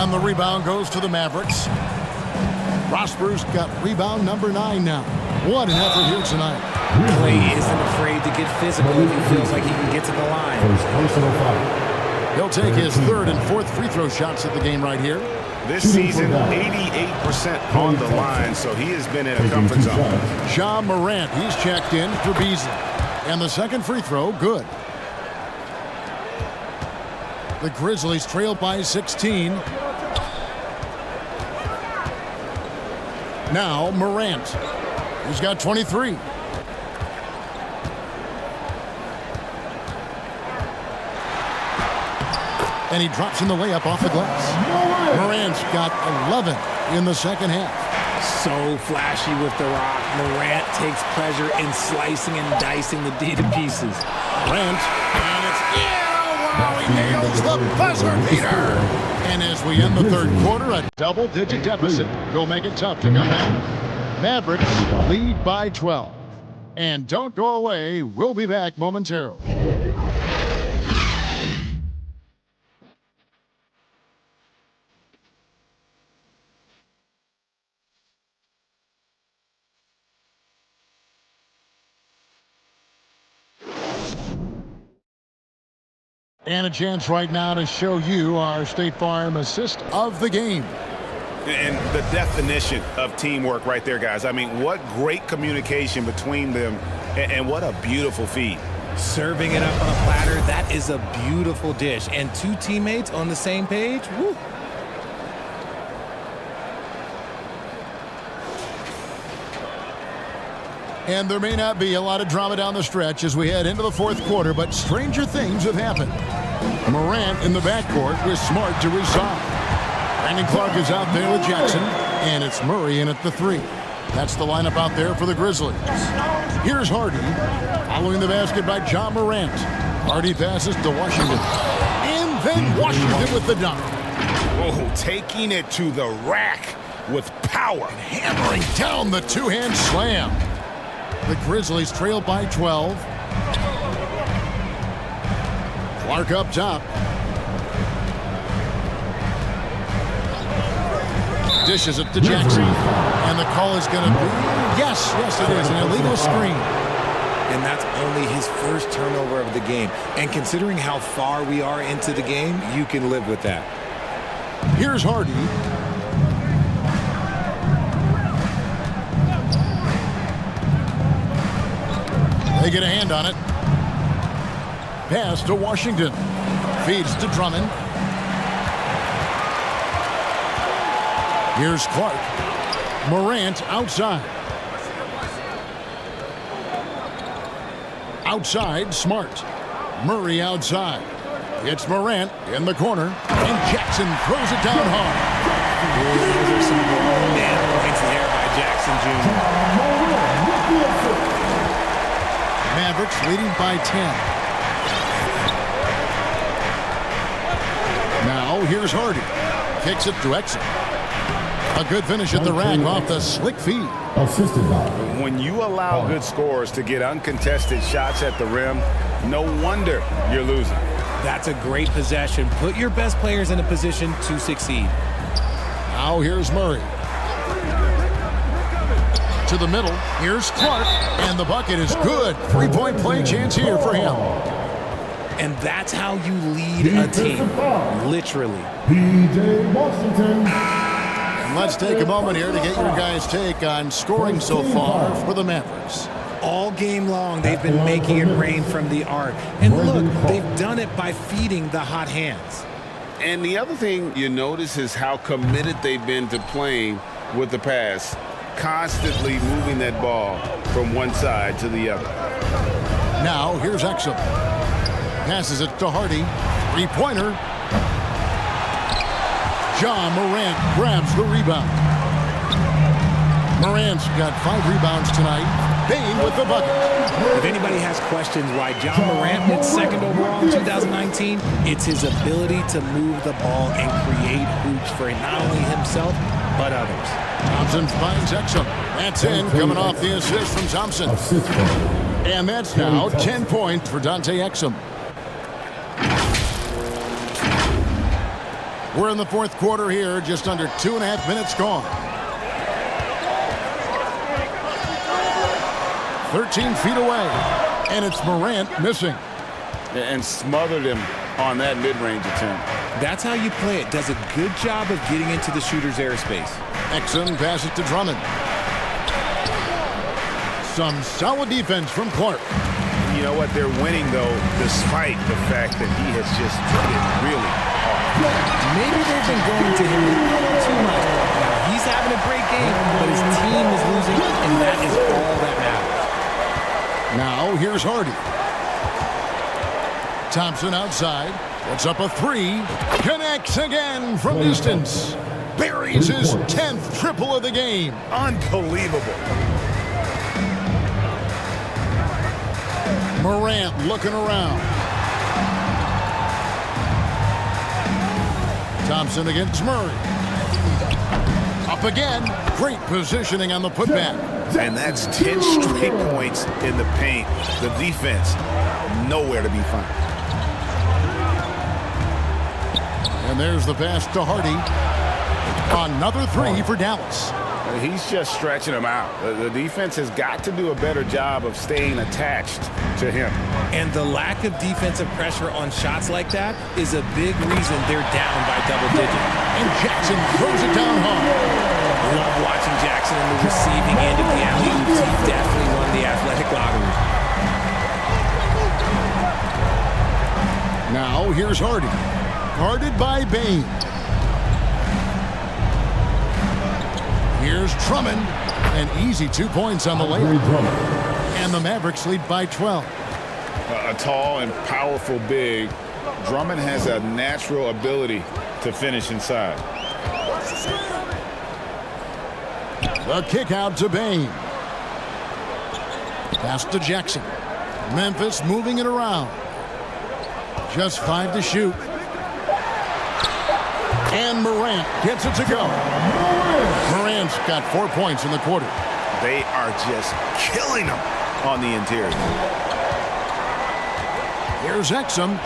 And the rebound goes to the Mavericks. Prosper's got rebound number 9 now. What an effort here tonight. Klay isn't afraid to get physical if he feels like he can get to the line. Personal foul. He'll take his 3rd and 4th free throw shots at the game right here. This season, 88% on the line, so he has been in a comfort zone. Ja Morant, he's checked in for Beasley. And the second free throw, good. The Grizzlies trail by 16. Now Morant. He's got 23. And he drops in the layup off the glass. Morant's got 11 in the second half. So flashy with the rock. Morant takes pleasure in slicing and dicing the D to pieces. Morant, and it's wow, he nails the buzzer beater. And as we end the third quarter, a double-digit deficit will make it tough to come back. Mavericks lead by 12. And don't go away. We'll be back momentarily. And a chance right now to show you our State Farm assist of the game. And the definition of teamwork right there, guys. I mean, what great communication between them, and what a beautiful feed. Serving it up on a platter, that is a beautiful dish. And 2 teammates on the same page, woo. And there may not be a lot of drama down the stretch as we head into the fourth quarter, but stranger things have happened. Morant in the backcourt with Smart to his side. Brandon Clark is out there with Jackson, and it's Murray in at the 3. That's the lineup out there for the Grizzlies. Here's Hardy, following the basket by Ja Morant. Hardy passes to Washington, and then Washington with the dunk. Oh, taking it to the rack with power. Hammering down the two-hand slam. The Grizzlies trail by 12. Clark up top. Dishes it to Jackson. And the call is going to be, yes, it is, an illegal screen. And that's only his first turnover of the game. And considering how far we are into the game, you can live with that. Here's Hardy. They get a hand on it. Pass to Washington. Feeds to Drummond. Here's Clark. Morant outside. Outside, Smart. Murray outside. It's Morant in the corner. And Jackson throws it down hard. Those are some man points there by Jackson Jr. Mavericks leading by 10. Now here's Hardy. Kicks it to Exum. A good finish at the rack off the slick feed. When you allow good scorers to get uncontested shots at the rim, no wonder you're losing. That's a great possession. Put your best players in a position to succeed. Now here's Murray. To the middle. Here's Clark. And the bucket is good. Three-point play chance here for him. And that's how you lead a team. Literally. P.J. Washington. And let's take a moment here to get your guys' take on scoring so far for the Mavericks. All game long, they've been making it rain from the arc. And look, they've done it by feeding the hot hands. And the other thing you notice is how committed they've been to playing with the pass, constantly moving that ball from one side to the other. Now here's Exum. Passes it to Hardy. Three-pointer. John Morant grabs the rebound. Morant's got 5 rebounds tonight. Bane with the bucket. If anybody has questions why John Morant went second overall in 2019, it's his ability to move the ball and create hoops for not only himself, but others. Thompson finds Exum. That's in, coming off the assist from Thompson. And that's now 10 points for Dante Exum. We're in the fourth quarter here, just under 2.5 minutes gone. 13 feet away, and it's Morant missing. And smothered him on that mid-range attempt. That's how you play it. Does a good job of getting into the shooter's airspace. Exum passes to Drummond. Some solid defense from Clark. You know what? They're winning, though, despite the fact that he has just hit really hard. Maybe they've been going to him too much. Now, he's having a great game, but his team is losing, and that is all that matters. Now, here's Hardy. Thompson outside. Puts up a 3. Connects again from distance. Buries his 10th triple of the game. Unbelievable. Morant looking around. Thompson against Murray. Up again. Great positioning on the putback. And that's 10 straight points in the paint. The defense, nowhere to be found. And there's the pass to Hardy. Another 3 for Dallas. He's just stretching him out. The defense has got to do a better job of staying attached to him. And the lack of defensive pressure on shots like that is a big reason they're down by double digits. And Jackson throws it down hard. Love watching Jackson in the receiving end of the alley-oops. He definitely won the athletic lottery. Now here's Hardy. Guarded by Bane. Here's Drummond. An easy 2 points on the layup. And the Mavericks lead by 12. A tall and powerful big, Drummond has a natural ability to finish inside. The kick out to Bane. Pass to Jackson. Memphis moving it around. Just 5 to shoot. And Morant gets it to go. Morant's got 4 points in the quarter. They are just killing them on the interior. Here's Exum.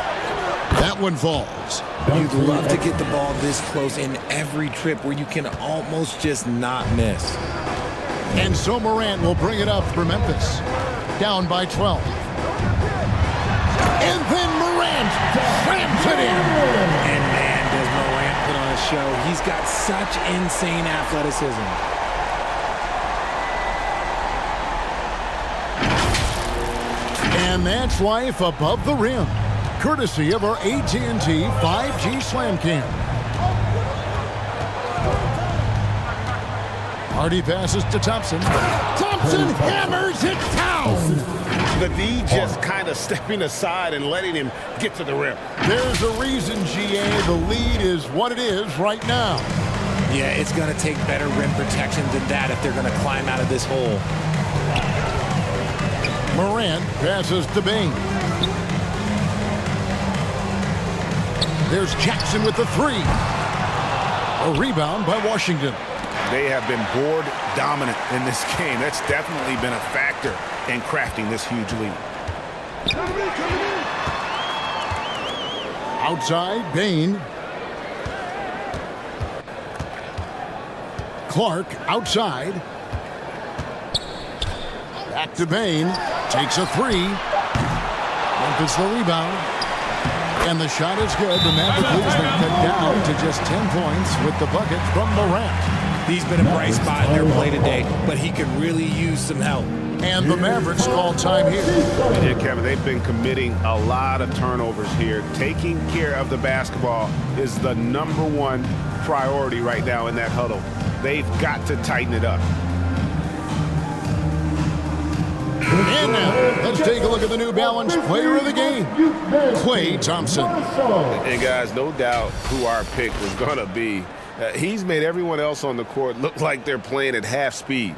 That one falls. You'd love to get the ball this close in every trip where you can almost just not miss. And so Morant will bring it up for Memphis. Down by 12. And then Morant slams it in. And man, does Morant put on a show. He's got such insane athleticism. And that's life above the rim, courtesy of our AT&T 5G Slam Cam. Hardy passes to Thompson. Thompson hammers it down. The D just kind of stepping aside and letting him get to the rim. There's a reason, GA. The lead is what it is right now. Yeah, it's going to take better rim protection than that if they're going to climb out of this hole. Morant passes to Bain. There's Jackson with the three. A rebound by Washington. They have been board dominant in this game. That's definitely been a factor in crafting this huge lead. Outside, Bain. Clark outside. Back to Bain. Takes a three. Memphis the rebound. And the shot is good. The Maverick leads them cut down to just 10 points with the bucket from Morant. He's been a bright spot in their play today, but he could really use some help. And the Mavericks call time here. Yeah, Kevin, they've been committing a lot of turnovers here. Taking care of the basketball is the #1 priority right now in that huddle. They've got to tighten it up. And now, let's take a look at the New Balance player of the game, Klay Thompson. And guys, no doubt who our pick was going to be. He's made everyone else on the court look like they're playing at half speed.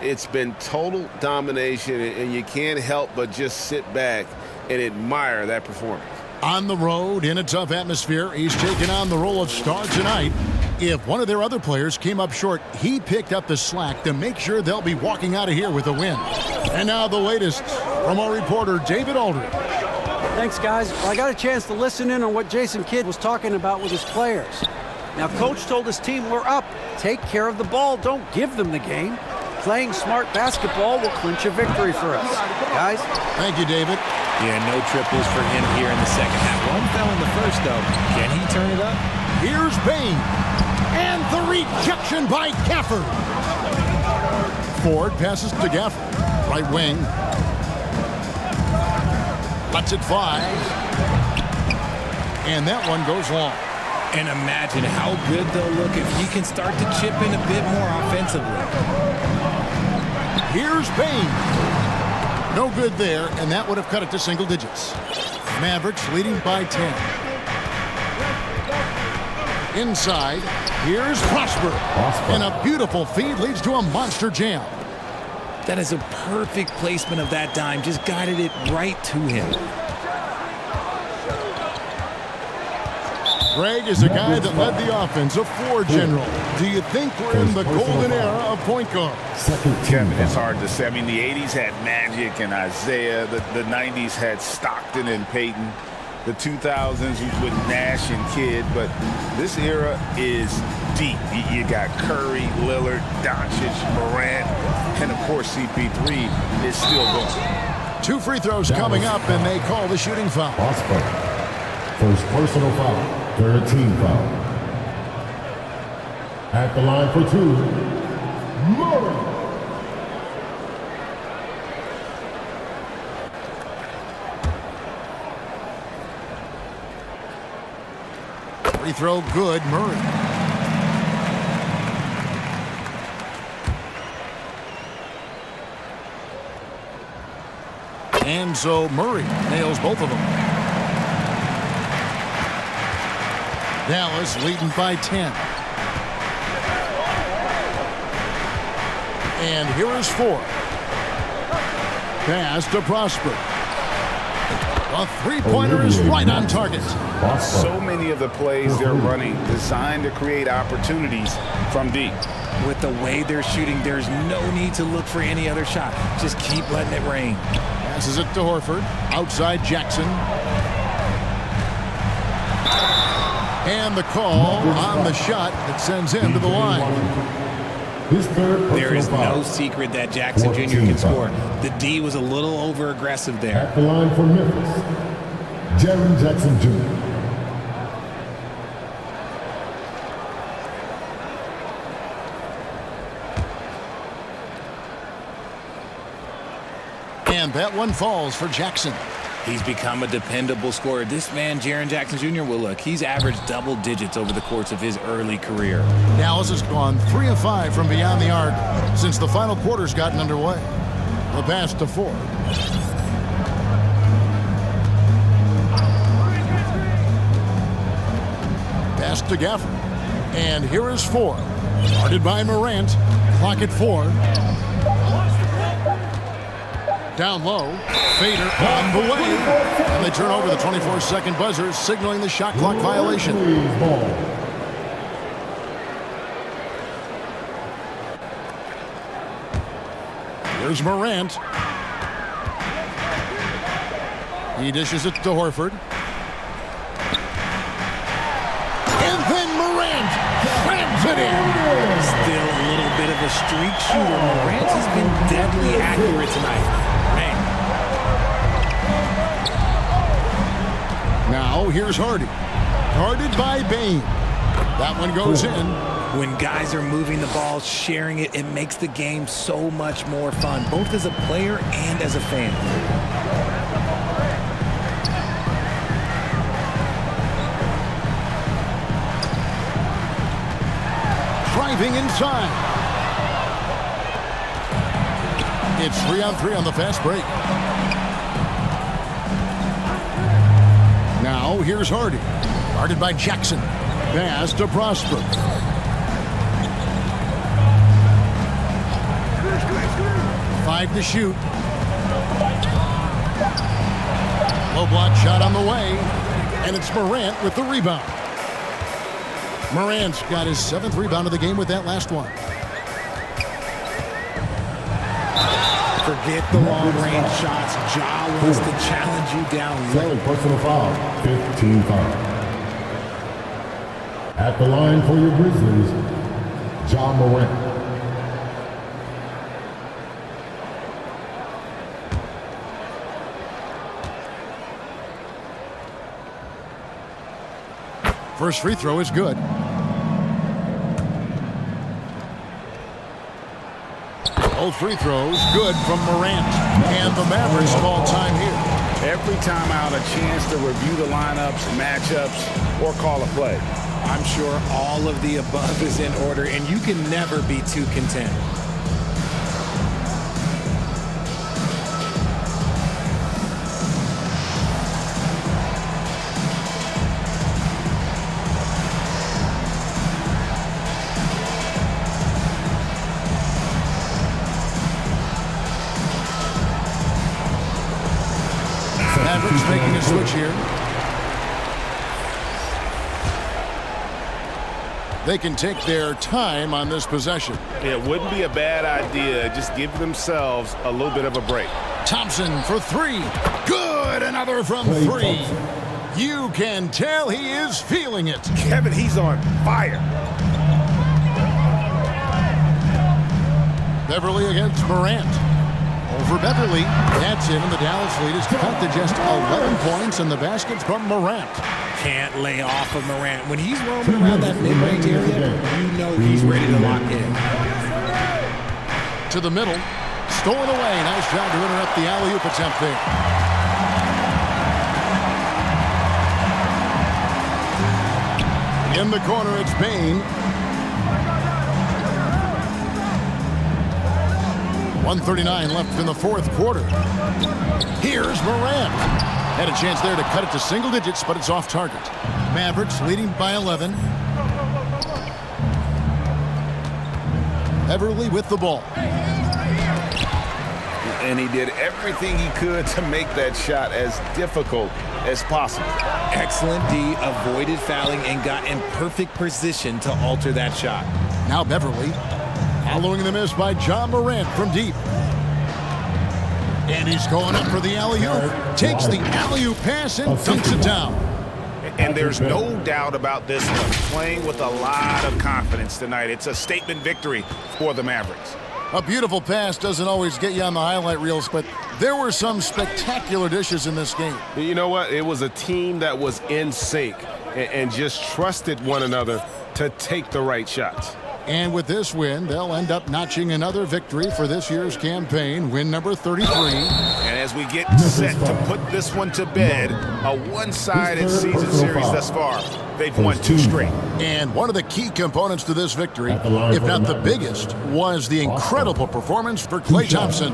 It's been total domination, and you can't help but just sit back and admire that performance. On the road, in a tough atmosphere, he's taken on the role of star tonight. If one of their other players came up short, he picked up the slack to make sure they'll be walking out of here with a win. And now the latest from our reporter, David Aldridge. Thanks, guys. Well, I got a chance to listen in on what Jason Kidd was talking about with his players. Now, Coach told his team, we're up. Take care of the ball. Don't give them the game. Playing smart basketball will clinch a victory for us. Guys? Thank you, David. Yeah, no triples for him here in the second half. One fell in the first, though. Can he turn it up? Here's Bain. And the rejection by Gafford. Ford passes to Gafford. Right wing. Lets it fly. And that one goes long. And imagine how good they'll look if he can start to chip in a bit more offensively. Here's Bain. No good there, and that would have cut it to single digits. Mavericks leading by 10. Inside, here's Prosper. And a beautiful feed leads to a monster jam. That is a perfect placement of that dime. Just guided it right to him. Greg is a guy that led the offense, a floor general. Do you think we're in the golden era of point guard? Kevin, it's hard to say. I mean, the 80s had Magic and Isaiah. The 90s had Stockton and Peyton. The 2000s with Nash and Kidd. But this era is deep. You got Curry, Lillard, Doncic, Morant, and of course CP3 is still going. 2 free throws coming up, and they call the shooting foul. First personal foul. Third team foul. At the line for 2, Murray. Free throw good, Murray. And so Murray nails both of them. Dallas leading by 10. And here is 4. Pass to Prosper. A three-pointer is right on target. So many of the plays they're running designed to create opportunities from deep. With the way they're shooting, there's no need to look for any other shot. Just keep letting it rain. Passes it to Horford. Outside Jackson. And the call on the shot that sends him to the line. There is no secret that Jackson Jr. can score. The D was a little over-aggressive there. At the line for Memphis, Jaren Jackson Jr. And that one falls for Jackson. He's become a dependable scorer. This man, Jaren Jackson Jr., well, look, he's averaged double digits over the course of his early career. Dallas has gone 3 of 5 from beyond the arc since the final quarter's gotten underway. The pass to Ford. Pass to Gafford. And here is Ford. Guarded by Morant. Clock at 4. Down low, Fader on the way, and they turn over the 24-second buzzer, signaling the shot clock violation. Here's Morant. He dishes it to Horford. And then Morant slams it in. Still a little bit of a streak shooter. Morant has been deadly accurate tonight. Now here's Hardy. Guarded by Bane. That one goes in. When guys are moving the ball, sharing it, it makes the game so much more fun, both as a player and as a fan. Driving inside. It's 3-on-3 on the fast break. Now here's Hardy. Guarded by Jackson. Pass to Prosper. Five to shoot. Low block shot on the way. And it's Morant with the rebound. Morant's got his 7th rebound of the game with that last one. Forget the long-range shots. Ja wants to challenge you down low. Personal foul, 15 foul. At the line for your Grizzlies, Ja Morant. First free throw is good. Both free throws good from Morant. And the Mavericks call time here. Every time out, a chance to review the lineups, matchups, or call a play. I'm sure all of the above is in order, and you can never be too content. Mavericks making a switch here. They can take their time on this possession. It wouldn't be a bad idea. Just give themselves a little bit of a break. Thompson for 3. Good. Another from 3. You can tell he is feeling it. Kevin, he's on fire. Beverly against Morant. Over Beverly. That's in, and the Dallas lead is cut to just 11 points, and the basket from Morant. Can't lay off of Morant. When he's roaming around that mid-range area, you know he's ready to lock in. To the middle. Stolen away. Nice job to interrupt the alley-oop attempt there. In the corner, it's Bane. 1:39 left in the fourth quarter. Here's Morant. Had a chance there to cut it to single digits, but it's off target. Mavericks leading by 11. Beverly with the ball. And he did everything he could to make that shot as difficult as possible. Excellent D, avoided fouling and got in perfect position to alter that shot. Now Beverly, following the miss by John Morant from deep. And he's going up for the alley-oop. Takes the alley-oop pass and dunks it down. And there's no doubt about this one. Playing with a lot of confidence tonight. It's a statement victory for the Mavericks. A beautiful pass doesn't always get you on the highlight reels, but there were some spectacular dishes in this game. You know what? It was a team that was in sync and just trusted one another to take the right shots. And with this win, they'll end up notching another victory for this year's campaign, win number 33. And as we get set to put this one to bed, a one-sided season series thus far. They've won 2 straight. And one of the key components to this victory, if not the biggest, was the incredible performance for Klay Thompson.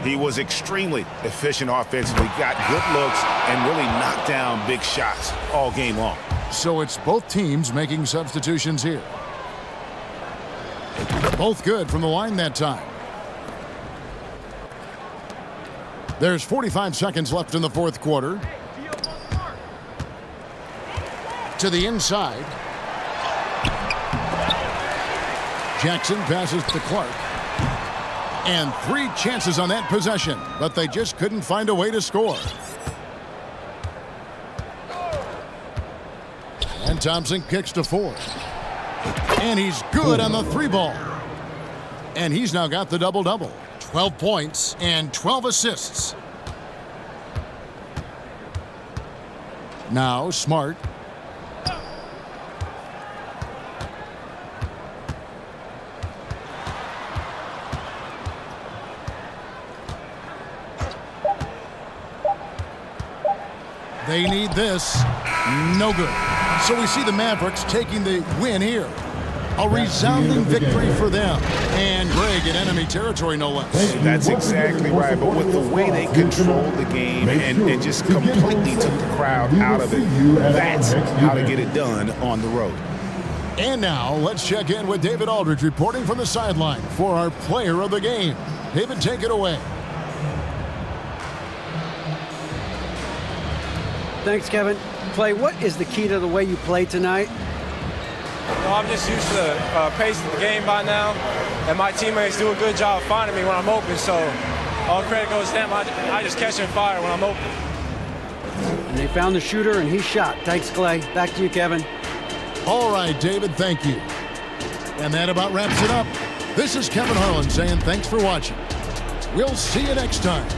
He was extremely efficient offensively, got good looks, and really knocked down big shots all game long. So it's both teams making substitutions here. Both good from the line that time. There's 45 seconds left in the fourth quarter. To the inside. Jackson passes to Clark. And 3 chances on that possession, but they just couldn't find a way to score. And Thompson kicks to 4. And he's good on the 3-ball. And he's now got the double-double. 12 points and 12 assists. Now Smart. They need this. No good. So we see the Mavericks taking the win here. A resounding victory for them. And Greg in enemy territory, no less. That's exactly right. But with the way they controlled the game and just completely took the crowd out of it, that's how to get it done on the road. And now let's check in with David Aldridge reporting from the sideline for our player of the game. David, take it away. Thanks, Kevin. Clay, what is the key to the way you play tonight? I'm just used to the pace of the game by now, and my teammates do a good job finding me when I'm open, so all credit goes to them. I just catch and fire when I'm open. And they found the shooter, and he shot. Thanks, Clay. Back to you, Kevin. All right, David, thank you. And that about wraps it up. This is Kevin Harlan saying thanks for watching. We'll see you next time.